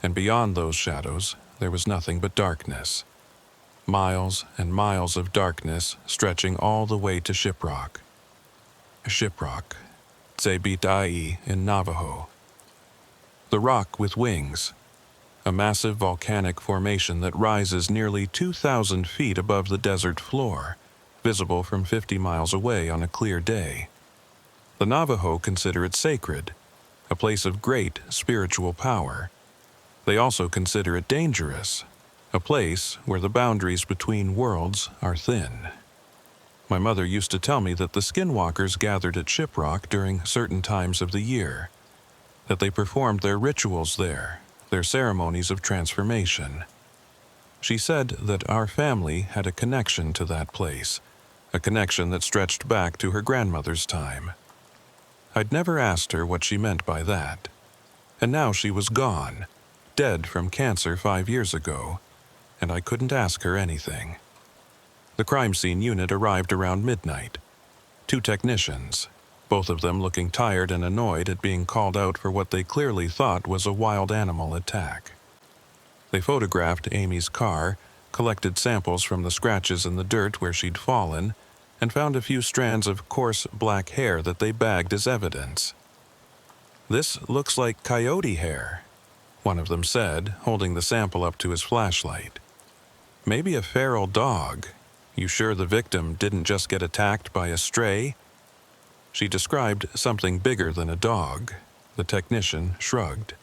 and beyond those shadows there was nothing but darkness. Miles and miles of darkness stretching all the way to Shiprock. Shiprock, Tsebitai in Navajo. The rock with wings, a massive volcanic formation that rises nearly 2,000 feet above the desert floor, visible from 50 miles away on a clear day. The Navajo consider it sacred, a place of great spiritual power. They also consider it dangerous, a place where the boundaries between worlds are thin. My mother used to tell me that the Skinwalkers gathered at Shiprock during certain times of the year, that they performed their rituals there, their ceremonies of transformation. She said that our family had a connection to that place, a connection that stretched back to her grandmother's time. I'd never asked her what she meant by that. And now she was gone, dead from cancer 5 years ago, and I couldn't ask her anything. The crime scene unit arrived around midnight. 2 technicians, both of them looking tired and annoyed at being called out for what they clearly thought was a wild animal attack. They photographed Amy's car, collected samples from the scratches in the dirt where she'd fallen, and found a few strands of coarse black hair that they bagged as evidence. "This looks like coyote hair," one of them said, holding the sample up to his flashlight. "Maybe a feral dog. You sure the victim didn't just get attacked by a stray?" She described something bigger than a dog. The technician shrugged.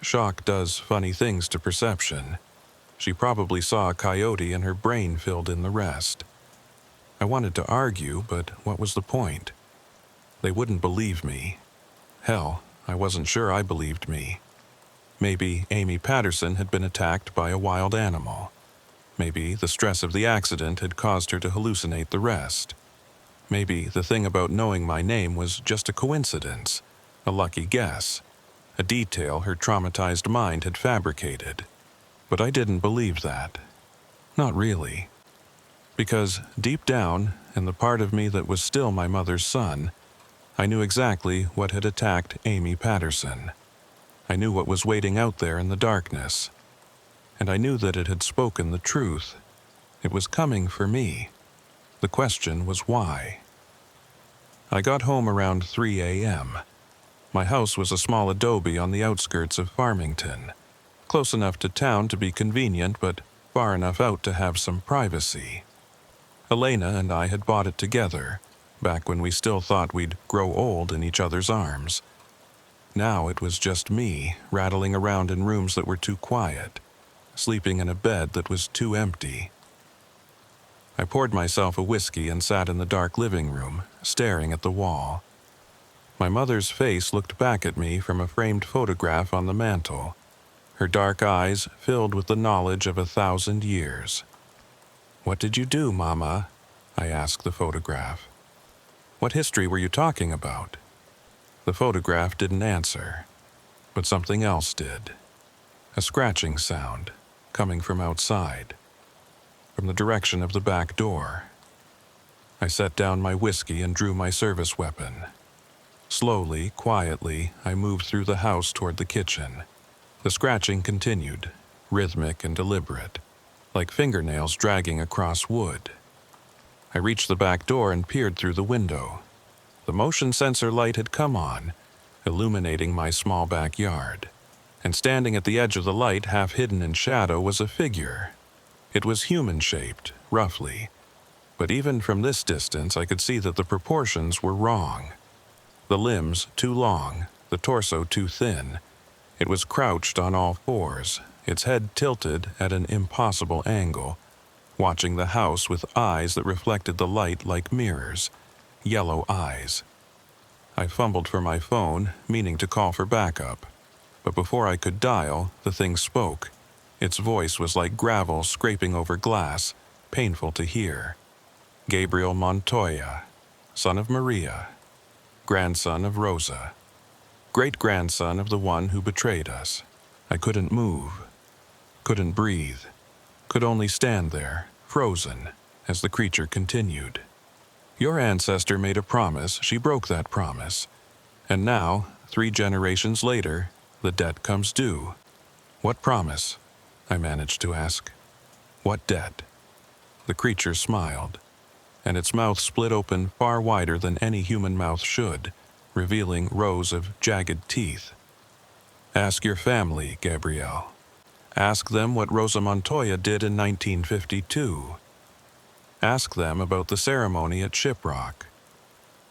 Shock does funny things to perception. She probably saw a coyote and her brain filled in the rest. I wanted to argue, but what was the point? They wouldn't believe me. Hell, I wasn't sure I believed me. Maybe Amy Patterson had been attacked by a wild animal. Maybe the stress of the accident had caused her to hallucinate the rest. Maybe the thing about knowing my name was just a coincidence, a lucky guess, a detail her traumatized mind had fabricated. But I didn't believe that. Not really. Because deep down, in the part of me that was still my mother's son, I knew exactly what had attacked Amy Patterson. I knew what was waiting out there in the darkness. And I knew that it had spoken the truth. It was coming for me. The question was why. I got home around 3 a.m. My house was a small adobe on the outskirts of Farmington, close enough to town to be convenient but far enough out to have some privacy. Elena and I had bought it together, back when we still thought we'd grow old in each other's arms. Now it was just me, rattling around in rooms that were too quiet, sleeping in a bed that was too empty. I poured myself a whiskey and sat in the dark living room, staring at the wall. My mother's face looked back at me from a framed photograph on the mantel, her dark eyes filled with the knowledge of 1,000 years. "What did you do, Mama?" I asked the photograph. "What history were you talking about?" The photograph didn't answer, but something else did. A scratching sound, coming from outside, from the direction of the back door. I set down my whiskey and drew my service weapon. Slowly, quietly, I moved through the house toward the kitchen. The scratching continued, rhythmic and deliberate, like fingernails dragging across wood. I reached the back door and peered through the window. The motion sensor light had come on, illuminating my small backyard. And standing at the edge of the light, half hidden in shadow, was a figure. It was human-shaped, roughly, but even from this distance I could see that the proportions were wrong. The limbs too long, the torso too thin. It was crouched on all fours, its head tilted at an impossible angle, watching the house with eyes that reflected the light like mirrors, yellow eyes. I fumbled for my phone, meaning to call for backup, But before I could dial, the thing spoke. Its voice was like gravel scraping over glass, painful to hear. Gabriel Montoya, son of Maria, grandson of Rosa, great-grandson of the one who betrayed us. I couldn't move, couldn't breathe, could only stand there, frozen, as the creature continued. Your ancestor made a promise, she broke that promise. And now, 3 generations later, the debt comes due. What promise? I managed to ask. What debt? The creature smiled, and its mouth split open far wider than any human mouth should, revealing rows of jagged teeth. Ask your family, Gabrielle. Ask them what Rosa Montoya did in 1952. Ask them about the ceremony at Shiprock.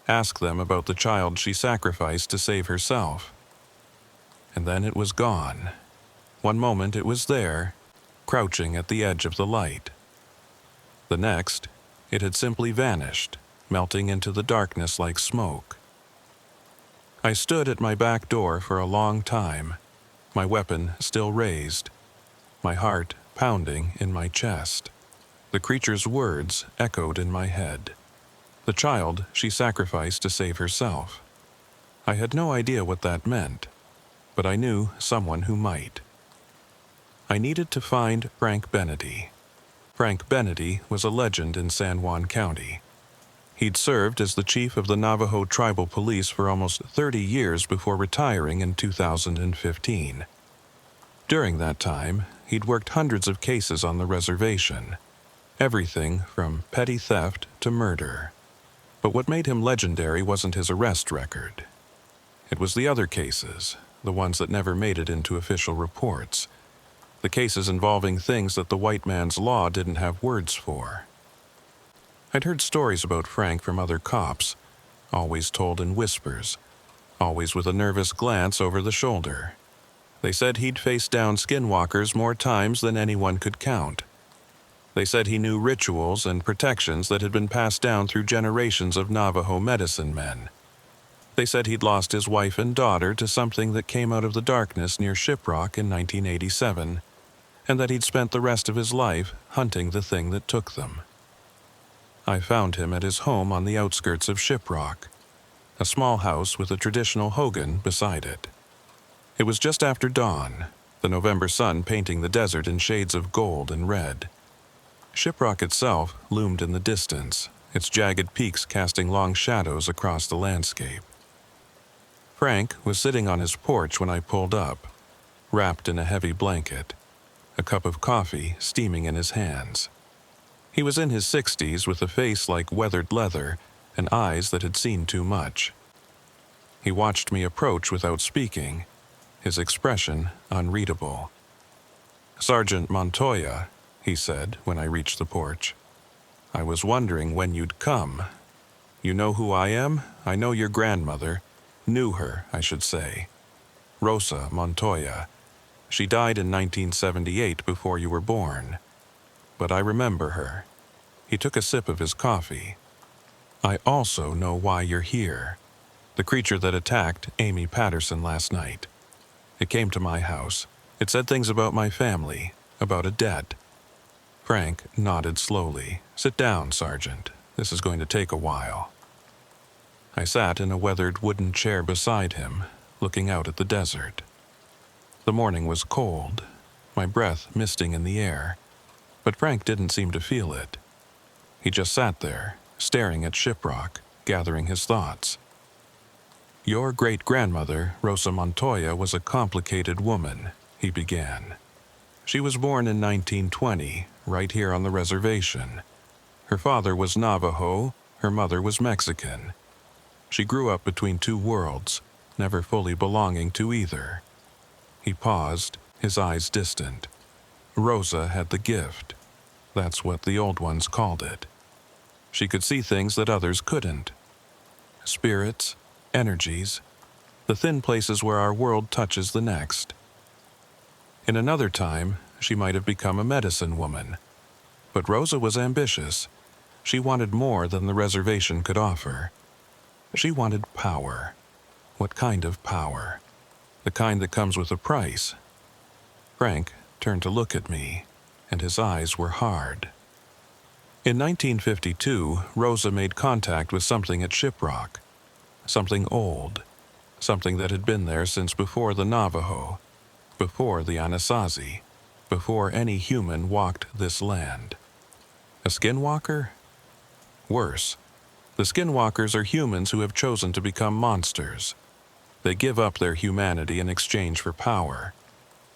Ask them about the child she sacrificed to save herself. And then it was gone. One moment it was there, crouching at the edge of the light. The next, it had simply vanished, melting into the darkness like smoke. I stood at my back door for a long time, my weapon still raised, my heart pounding in my chest. The creature's words echoed in my head. The child she sacrificed to save herself. I had no idea what that meant, but I knew someone who might. I needed to find Frank Bennedy. Frank Bennedy was a legend in San Juan County. He'd served as the chief of the Navajo Tribal Police for almost 30 years before retiring in 2015. During that time, he'd worked hundreds of cases on the reservation, everything from petty theft to murder. But what made him legendary wasn't his arrest record. It was the other cases, the ones that never made it into official reports, the cases involving things that the white man's law didn't have words for. I'd heard stories about Frank from other cops, always told in whispers, always with a nervous glance over the shoulder. They said he'd faced down skinwalkers more times than anyone could count. They said he knew rituals and protections that had been passed down through generations of Navajo medicine men. They said he'd lost his wife and daughter to something that came out of the darkness near Shiprock in 1987, and that he'd spent the rest of his life hunting the thing that took them. I found him at his home on the outskirts of Shiprock, a small house with a traditional hogan beside it. It was just after dawn, the November sun painting the desert in shades of gold and red. Shiprock itself loomed in the distance, its jagged peaks casting long shadows across the landscape. Frank was sitting on his porch when I pulled up, wrapped in a heavy blanket, a cup of coffee steaming in his hands. He was in his 60s with a face like weathered leather and eyes that had seen too much. He watched me approach without speaking, his expression unreadable. "Sergeant Montoya," he said when I reached the porch. "I was wondering when you'd come. You know who I am? I know your grandmother. Knew her, I should say. Rosa Montoya. She died in 1978 before you were born. But I remember her." He took a sip of his coffee. "I also know why you're here. The creature that attacked Amy Patterson last night. It came to my house. It said things about my family, about a debt." Frank nodded slowly. "Sit down, Sergeant. This is going to take a while." I sat in a weathered wooden chair beside him, looking out at the desert. The morning was cold, my breath misting in the air, but Frank didn't seem to feel it. He just sat there, staring at Shiprock, gathering his thoughts. "Your great-grandmother, Rosa Montoya, was a complicated woman," he began. "She was born in 1920, right here on the reservation. Her father was Navajo, her mother was Mexican. She grew up between two worlds, never fully belonging to either." He paused, his eyes distant. "Rosa had the gift. That's what the old ones called it. She could see things that others couldn't. Spirits, energies, the thin places where our world touches the next. In another time, she might have become a medicine woman. But Rosa was ambitious. She wanted more than the reservation could offer. She wanted power. What kind of power? the kind that comes with a price. Frank turned to look at me, and his eyes were hard. In 1952, Rosa made contact with something at Shiprock. Something old. Something that had been there since before the Navajo, before the Anasazi, before any human walked this land. A skinwalker? Worse. The skinwalkers are humans who have chosen to become monsters. They give up their humanity in exchange for power.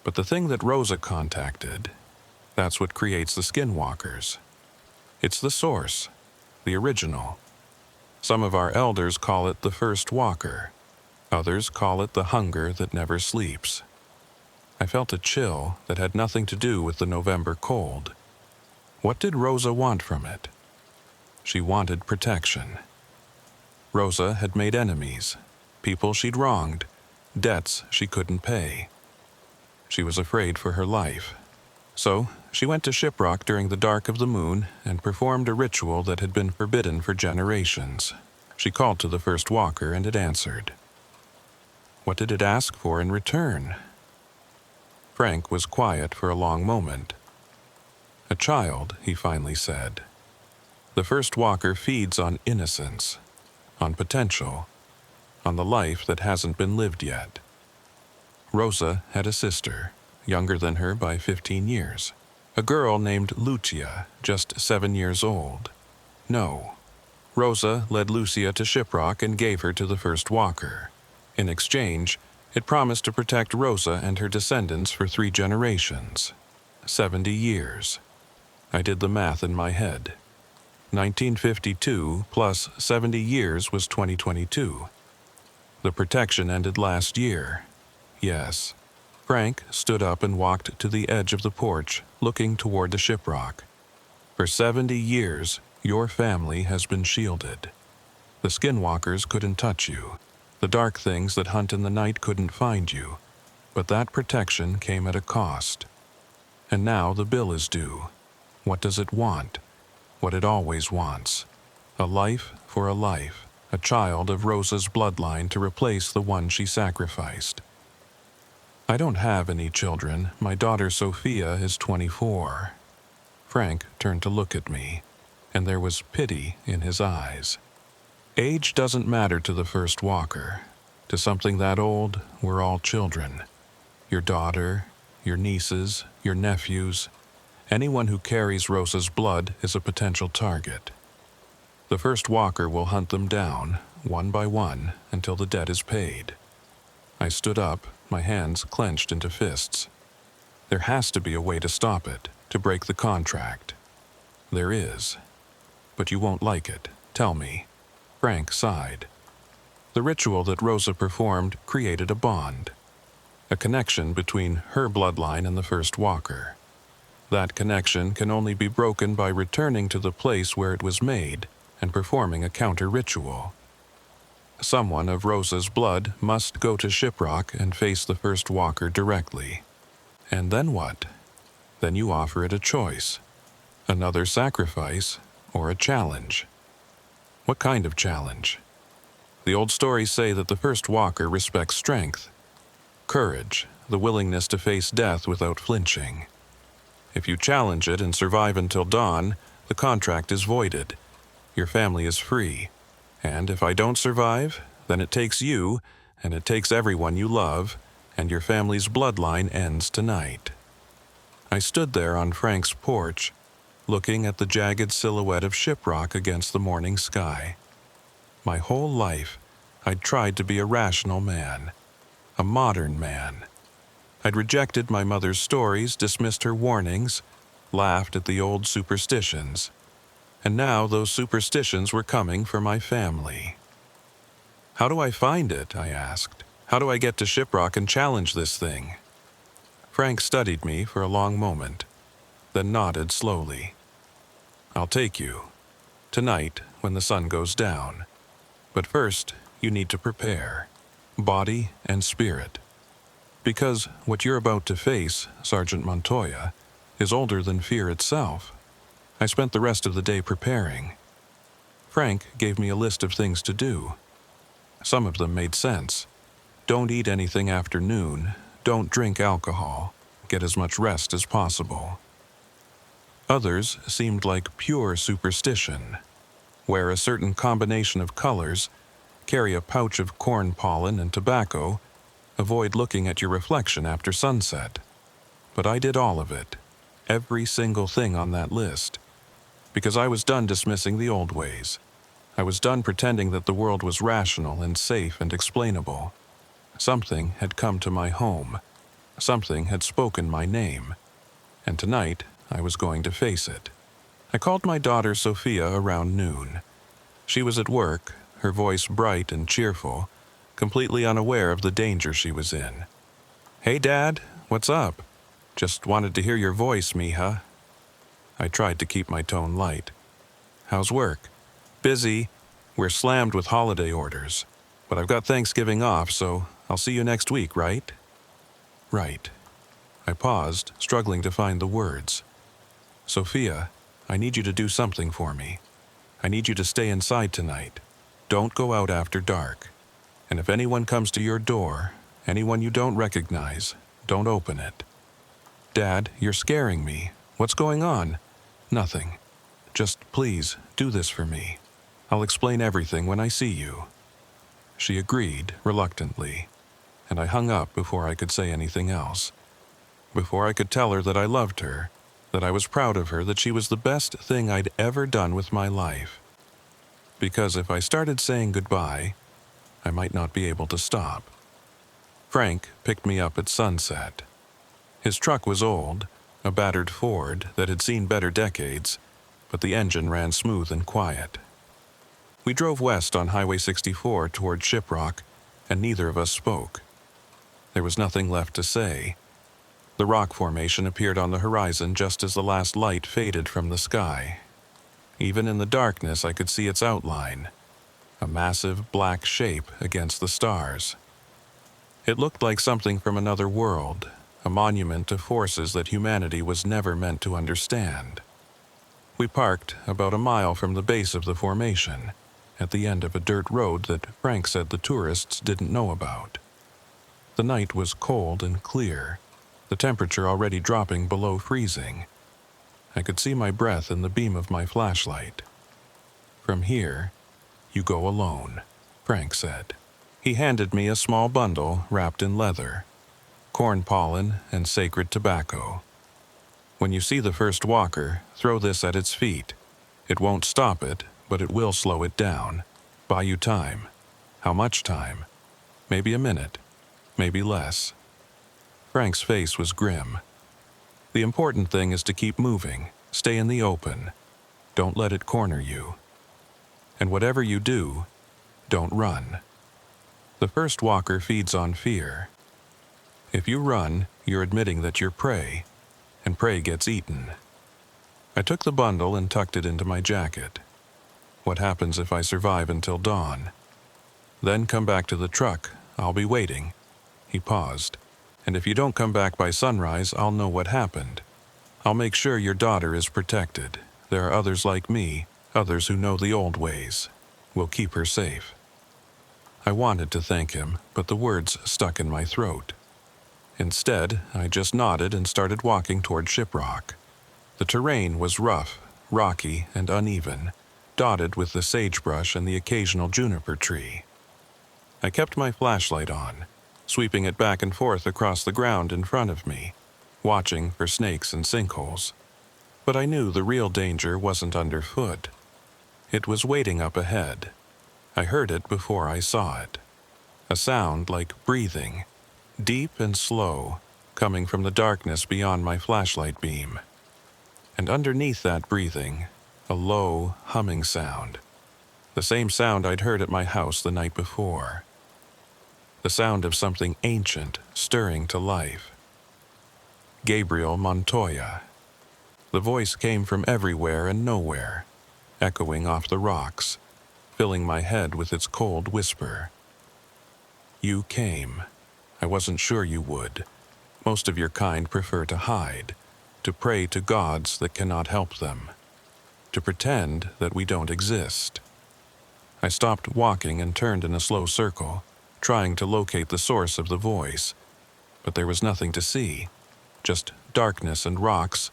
But the thing that Rosa contacted, that's what creates the skinwalkers. It's the source, the original. Some of our elders call it the first walker. Others call it the hunger that never sleeps. I felt a chill that had nothing to do with the November cold. What did Rosa want from it? She wanted protection. Rosa had made enemies, people she'd wronged, debts she couldn't pay. She was afraid for her life. So she went to Shiprock during the dark of the moon and performed a ritual that had been forbidden for generations. She called to the first walker and it answered. What did it ask for in return? Frank was quiet for a long moment. A child, he finally said. The first walker feeds on innocence, on potential, on the life that hasn't been lived yet. Rosa had a sister, younger than her by 15 years. A girl named Lucia, just 7 years old. No. Rosa led Lucia to Shiprock and gave her to the first walker. In exchange, it promised to protect Rosa and her descendants for 3 generations. 70 years. I did the math in my head. 1952 plus 70 years was 2022. The protection ended last year. Yes. Frank stood up and walked to the edge of the porch, looking toward the Shiprock. For 70 years, your family has been shielded. The skinwalkers couldn't touch you. The dark things that hunt in the night couldn't find you. But that protection came at a cost. And now the bill is due. What does it want? What it always wants. A life for a life. A child of Rosa's bloodline to replace the one she sacrificed. I don't have any children. My daughter Sophia is 24. Frank turned to look at me, and there was pity in his eyes. Age doesn't matter to the first walker. To something that old, we're all children. Your daughter, your nieces, your nephews. Anyone who carries Rosa's blood is a potential target. The first walker will hunt them down, one by one, until the debt is paid. I stood up, my hands clenched into fists. There has to be a way to stop it, to break the contract. There is. But you won't like it. Tell me. Frank sighed. The ritual that Rosa performed created a bond. A connection between her bloodline and the first walker. That connection can only be broken by returning to the place where it was made and performing a counter-ritual. Someone of Rosa's blood must go to Shiprock and face the first walker directly. And then what? Then you offer it a choice. Another sacrifice or a challenge. What kind of challenge? The old stories say that the first walker respects strength, courage, the willingness to face death without flinching. If you challenge it and survive until dawn, the contract is voided. Your family is free. And if I don't survive, then it takes you, and it takes everyone you love, and your family's bloodline ends tonight. I stood there on Frank's porch, looking at the jagged silhouette of Shiprock against the morning sky. My whole life, I'd tried to be a rational man, a modern man. I'd rejected my mother's stories, dismissed her warnings, laughed at the old superstitions. And now those superstitions were coming for my family. How do I find it? I asked. How do I get to Shiprock and challenge this thing? Frank studied me for a long moment, then nodded slowly. I'll take you. Tonight, when the sun goes down. But first, you need to prepare. Body and spirit. Because what you're about to face, Sergeant Montoya, is older than fear itself. I spent the rest of the day preparing. Frank gave me a list of things to do. Some of them made sense. Don't eat anything after noon. Don't drink alcohol. Get as much rest as possible. Others seemed like pure superstition. Wear a certain combination of colors, carry a pouch of corn pollen and tobacco, avoid looking at your reflection after sunset. But I did all of it, every single thing on that list, because I was done dismissing the old ways. I was done pretending that the world was rational and safe and explainable. Something had come to my home. Something had spoken my name. And tonight, I was going to face it. I called my daughter Sophia around noon. She was at work, her voice bright and cheerful, completely unaware of the danger she was in. "Hey, Dad, what's up? Just wanted to hear your voice, mija." I tried to keep my tone light. "How's work?" "Busy. We're slammed with holiday orders. But I've got Thanksgiving off, so I'll see you next week, right?" "Right." I paused, struggling to find the words. "Sophia, I need you to do something for me. I need you to stay inside tonight. Don't go out after dark. And if anyone comes to your door, anyone you don't recognize, don't open it." "Dad, you're scaring me. What's going on?" "Nothing. Just please, do this for me. I'll explain everything when I see you." She agreed, reluctantly, and I hung up before I could say anything else. Before I could tell her that I loved her, that I was proud of her, that she was the best thing I'd ever done with my life. Because if I started saying goodbye, I might not be able to stop. Frank picked me up at sunset. His truck was old, a battered Ford that had seen better decades, but the engine ran smooth and quiet. We drove west on Highway 64 toward Shiprock, and neither of us spoke. There was nothing left to say. The rock formation appeared on the horizon just as the last light faded from the sky. Even in the darkness, I could see its outline, a massive black shape against the stars. It looked like something from another world, a monument to forces that humanity was never meant to understand. We parked about a mile from the base of the formation, at the end of a dirt road that Frank said the tourists didn't know about. The night was cold and clear, the temperature already dropping below freezing. I could see my breath in the beam of my flashlight. "From here, you go alone," Frank said. He handed me a small bundle wrapped in leather, corn pollen and sacred tobacco. "When you see the first walker, throw this at its feet. It won't stop it, but it will slow it down. Buy you time. How much time? Maybe a minute, maybe less." Frank's face was grim. "The important thing is to keep moving, stay in the open. Don't let it corner you. And whatever you do, don't run. The first walker feeds on fear. If you run, you're admitting that you're prey, and prey gets eaten." I took the bundle and tucked it into my jacket. "What happens if I survive until dawn?" "Then come back to the truck. I'll be waiting." He paused. "And if you don't come back by sunrise, I'll know what happened. I'll make sure your daughter is protected. There are others like me, others who know the old ways. We'll keep her safe." I wanted to thank him, but the words stuck in my throat. Instead, I just nodded and started walking toward Shiprock. The terrain was rough, rocky, and uneven, dotted with the sagebrush and the occasional juniper tree. I kept my flashlight on, sweeping it back and forth across the ground in front of me, watching for snakes and sinkholes. But I knew the real danger wasn't underfoot. It was waiting up ahead. I heard it before I saw it. A sound like breathing, deep and slow, coming from the darkness beyond my flashlight beam. And underneath that breathing, a low, humming sound. The same sound I'd heard at my house the night before. The sound of something ancient stirring to life. Gabriel Montoya. The voice came from everywhere and nowhere, echoing off the rocks, filling my head with its cold whisper. "You came. I wasn't sure you would. Most of your kind prefer to hide, to pray to gods that cannot help them, to pretend that we don't exist." I stopped walking and turned in a slow circle, trying to locate the source of the voice, but there was nothing to see, just darkness and rocks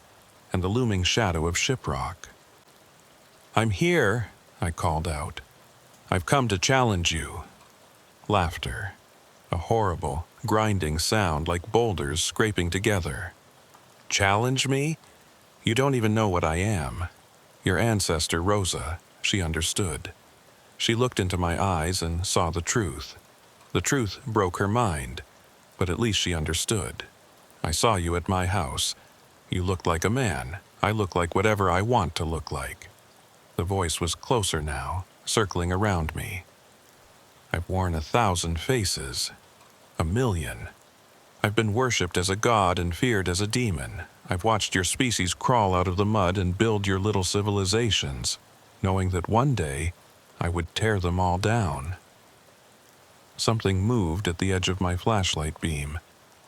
and the looming shadow of Shiprock. "I'm here," I called out. "I've come to challenge you." Laughter. A horrible, grinding sound like boulders scraping together. "Challenge me? You don't even know what I am." Your ancestor, Rosa, she understood. She looked into my eyes and saw the truth. The truth broke her mind, but at least she understood. "I saw you at my house. You looked like a man. I look like whatever I want to look like." The voice was closer now, circling around me. "I've worn 1,000 faces. 1,000,000. I've been worshipped as a god and feared as a demon. I've watched your species crawl out of the mud and build your little civilizations, knowing that one day I would tear them all down." Something moved at the edge of my flashlight beam,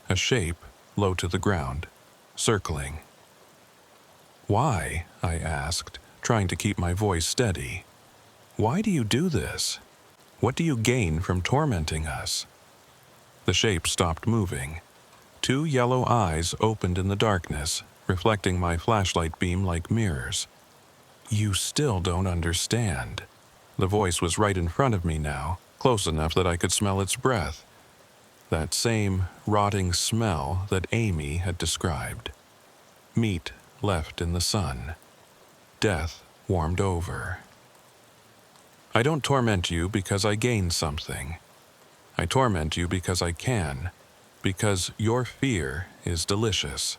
a shape low to the ground, circling. "Why?" I asked, trying to keep my voice steady. "Why do you do this? What do you gain from tormenting us?" The shape stopped moving. 2 yellow eyes opened in the darkness, reflecting my flashlight beam like mirrors. "You still don't understand." The voice was right in front of me now, close enough that I could smell its breath. That same rotting smell that Amy had described. Meat left in the sun. Death warmed over. "I don't torment you because I gain something. I torment you because I can, because your fear is delicious,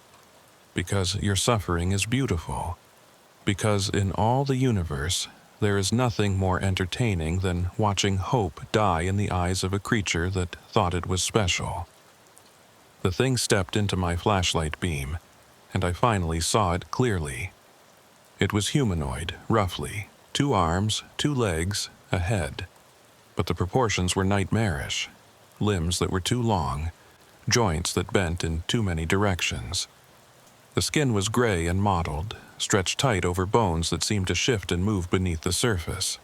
because your suffering is beautiful, because in all the universe there is nothing more entertaining than watching hope die in the eyes of a creature that thought it was special." The thing stepped into my flashlight beam, and I finally saw it clearly. It was humanoid, roughly, 2 arms, 2 legs, a head. But the proportions were nightmarish. Limbs that were too long, joints that bent in too many directions. The skin was gray and mottled, stretched tight over bones that seemed to shift and move beneath the surface.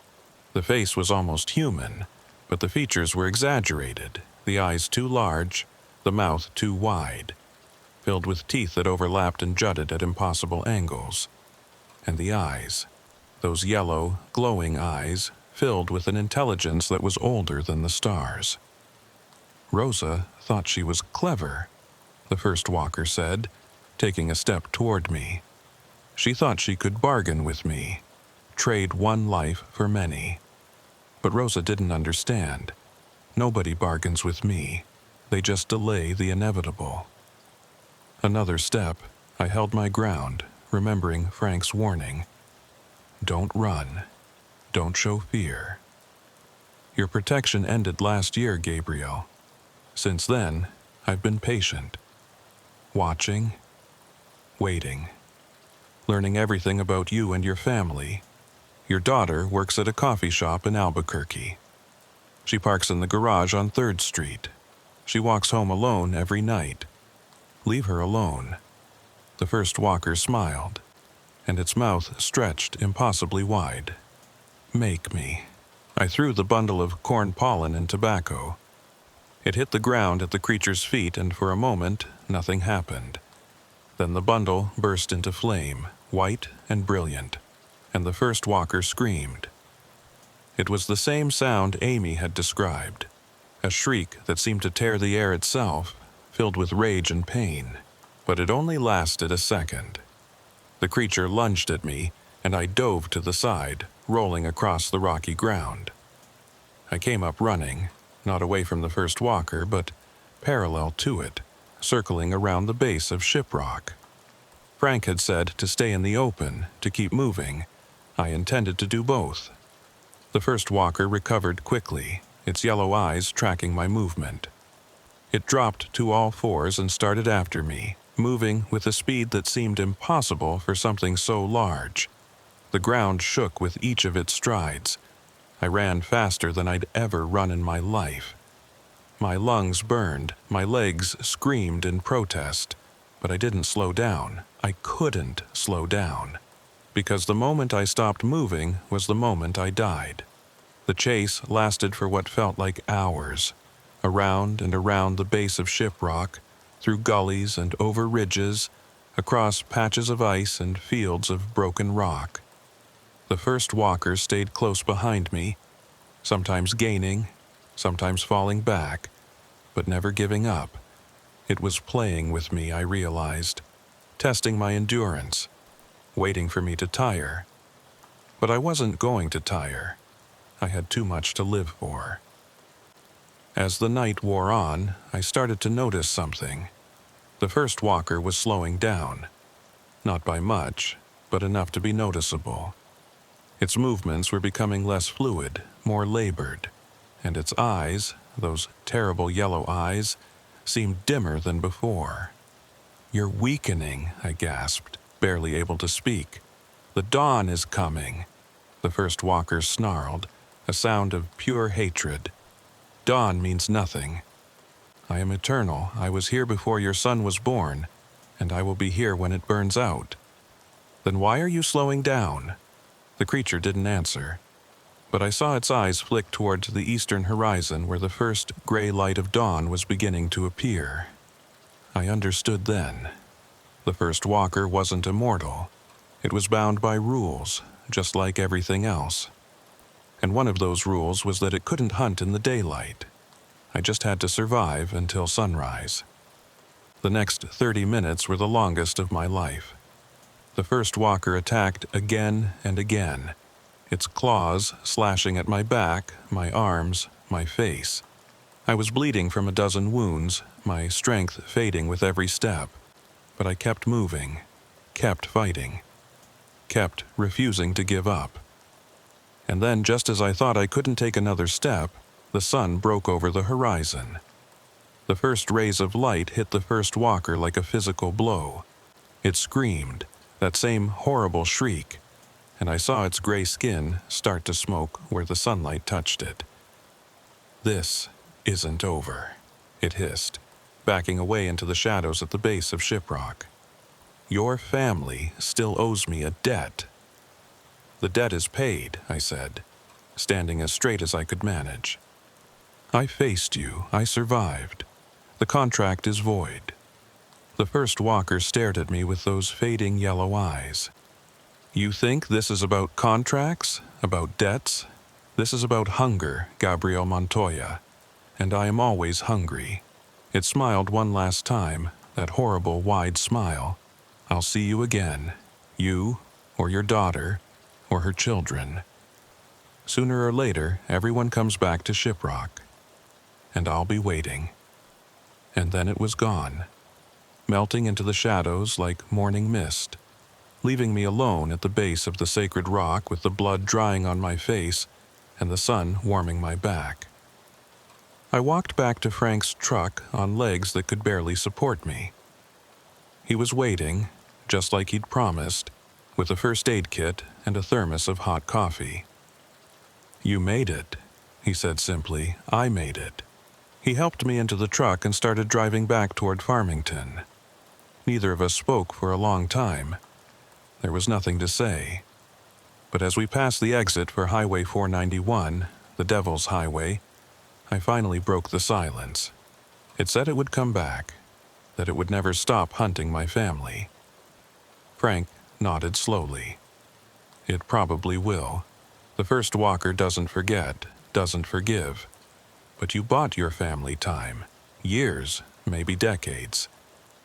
The face was almost human, but the features were exaggerated, the eyes too large, the mouth too wide, filled with teeth that overlapped and jutted at impossible angles. And the eyes, those yellow, glowing eyes, filled with an intelligence that was older than the stars. "Rosa thought she was clever," the first walker said, taking a step toward me. "She thought she could bargain with me, trade one life for many. But Rosa didn't understand. Nobody bargains with me. They just delay the inevitable." Another step, I held my ground, remembering Frank's warning. "Don't run. Don't show fear." "Your protection ended last year, Gabriel. Since then, I've been patient. Watching. Waiting. Learning everything about you and your family. Your daughter works at a coffee shop in Albuquerque. She parks in the garage on 3rd Street. She walks home alone every night. Leave her alone." The first walker smiled, and its mouth stretched impossibly wide. "Make me." I threw the bundle of corn pollen and tobacco. It hit the ground at the creature's feet, and for a moment, nothing happened. Then the bundle burst into flame, white and brilliant, and the first walker screamed. It was the same sound Amy had described, a shriek that seemed to tear the air itself, filled with rage and pain. But it only lasted a second. The creature lunged at me, and I dove to the side, rolling across the rocky ground. I came up running, not away from the first walker, but parallel to it, circling around the base of Shiprock. Frank had said to stay in the open, to keep moving. I intended to do both. The first walker recovered quickly, its yellow eyes tracking my movement. It dropped to all fours and started after me, moving with a speed that seemed impossible for something so large. The ground shook with each of its strides. I ran faster than I'd ever run in my life. My lungs burned, my legs screamed in protest, but I didn't slow down. I couldn't slow down, because the moment I stopped moving was the moment I died. The chase lasted for what felt like hours. around and around the base of Shiprock, through gullies and over ridges, across patches of ice and fields of broken rock. The first walker stayed close behind me, sometimes gaining, sometimes falling back, but never giving up. It was playing with me, I realized, testing my endurance, waiting for me to tire. But I wasn't going to tire. I had too much to live for. As the night wore on, I started to notice something. The first walker was slowing down. Not by much, but enough to be noticeable. Its movements were becoming less fluid, more labored, and its eyes, those terrible yellow eyes, seemed dimmer than before. "You're weakening," I gasped, barely able to speak. "The dawn is coming," the first walker snarled, a sound of pure hatred. "Dawn means nothing. I am eternal. I was here before your sun was born, and I will be here when it burns out." "Then why are you slowing down?" The creature didn't answer, but I saw its eyes flick towards the eastern horizon where the first gray light of dawn was beginning to appear. I understood then. The first walker wasn't immortal. It was bound by rules, just like everything else. And one of those rules was that it couldn't hunt in the daylight. I just had to survive until sunrise. The next 30 minutes were the longest of my life. The first walker attacked again and again, its claws slashing at my back, my arms, my face. I was bleeding from a dozen wounds, my strength fading with every step, but I kept moving, kept fighting, kept refusing to give up. And then, just as I thought I couldn't take another step, the sun broke over the horizon. The first rays of light hit the first walker like a physical blow. It screamed, that same horrible shriek, and I saw its gray skin start to smoke where the sunlight touched it. "This isn't over," it hissed, backing away into the shadows at the base of Shiprock. "Your family still owes me a debt." "The debt is paid," I said, standing as straight as I could manage. "I faced you. I survived. The contract is void." The first walker stared at me with those fading yellow eyes. "You think this is about contracts? About debts? This is about hunger, Gabriel Montoya. And I am always hungry." It smiled one last time, that horrible wide smile. "I'll see you again. You, or your daughter, or her children. Sooner or later, everyone comes back to Shiprock. And I'll be waiting." And then it was gone, melting into the shadows like morning mist, leaving me alone at the base of the sacred rock with the blood drying on my face and the sun warming my back. I walked back to Frank's truck on legs that could barely support me. He was waiting, just like he'd promised, with a first aid kit and a thermos of hot coffee. "You made it," he said simply. "I made it." He helped me into the truck and started driving back toward Farmington. Neither of us spoke for a long time. There was nothing to say. But as we passed the exit for Highway 491, the Devil's Highway, I finally broke the silence. It said it would come back, that it would never stop hunting my family. Frank nodded slowly. "It probably will. The first walker doesn't forget, doesn't forgive. But you bought your family time, years, maybe decades.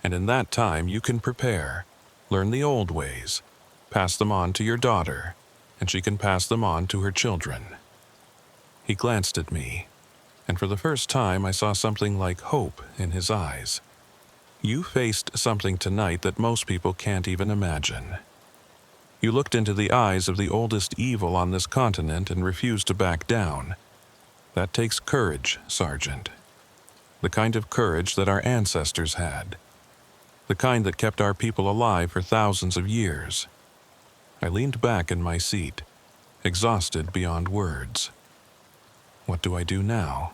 And in that time you can prepare, learn the old ways, pass them on to your daughter, and she can pass them on to her children." He glanced at me, and for the first time I saw something like hope in his eyes. "You faced something tonight that most people can't even imagine. You looked into the eyes of the oldest evil on this continent and refused to back down. That takes courage, Sergeant. The kind of courage that our ancestors had. The kind that kept our people alive for thousands of years." I leaned back in my seat, exhausted beyond words. What do I do now?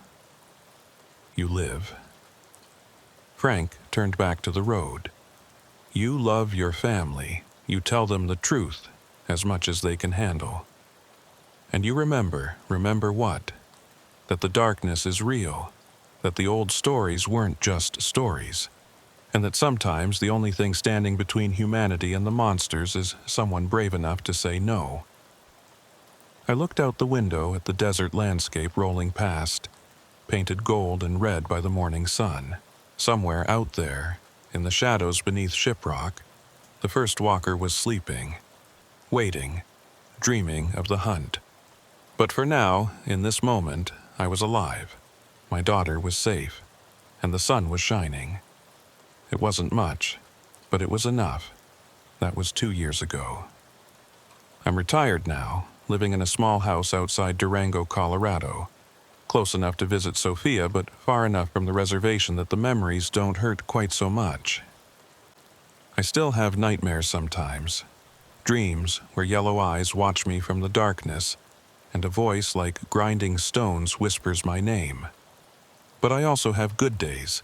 You live. Frank turned back to the road. You love your family. You tell them the truth, as much as they can handle. And you remember what? That the darkness is real, that the old stories weren't just stories, and that sometimes the only thing standing between humanity and the monsters is someone brave enough to say no. I looked out the window at the desert landscape rolling past, painted gold and red by the morning sun. Somewhere out there, in the shadows beneath Shiprock, the first walker was sleeping, waiting, dreaming of the hunt. But for now, in this moment, I was alive. My daughter was safe, and the sun was shining. It wasn't much, but it was enough. That was 2 years ago. I'm retired now, living in a small house outside Durango, Colorado. Close enough to visit Sophia, but far enough from the reservation that the memories don't hurt quite so much. I still have nightmares sometimes. Dreams where yellow eyes watch me from the darkness, and a voice like grinding stones whispers my name. But I also have good days.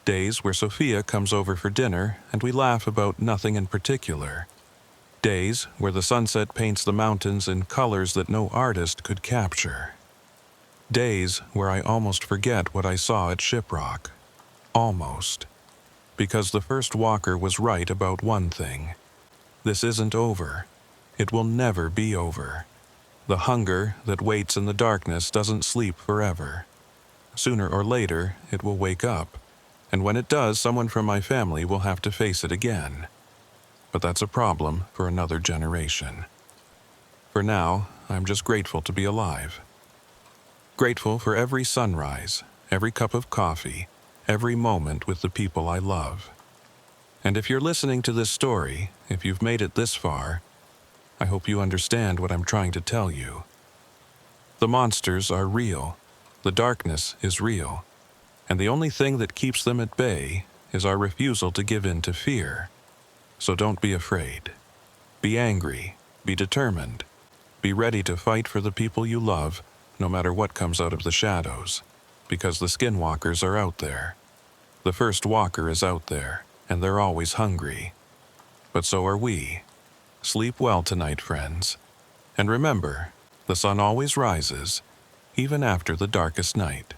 Days where Sophia comes over for dinner and we laugh about nothing in particular. Days where the sunset paints the mountains in colors that no artist could capture. Days where I almost forget what I saw at Shiprock. Almost. Because the first walker was right about one thing. This isn't over. It will never be over. The hunger that waits in the darkness doesn't sleep forever. Sooner or later, it will wake up, and when it does, someone from my family will have to face it again. But that's a problem for another generation. For now, I'm just grateful to be alive. Grateful for every sunrise, every cup of coffee, every moment with the people I love. And if you're listening to this story, if you've made it this far, I hope you understand what I'm trying to tell you. The monsters are real, the darkness is real, and the only thing that keeps them at bay is our refusal to give in to fear. So don't be afraid. Be angry, be determined, be ready to fight for the people you love, no matter what comes out of the shadows, because the Skinwalkers are out there. The first walker is out there, and they're always hungry. But so are we. Sleep well tonight, friends. And remember, the sun always rises, even after the darkest night.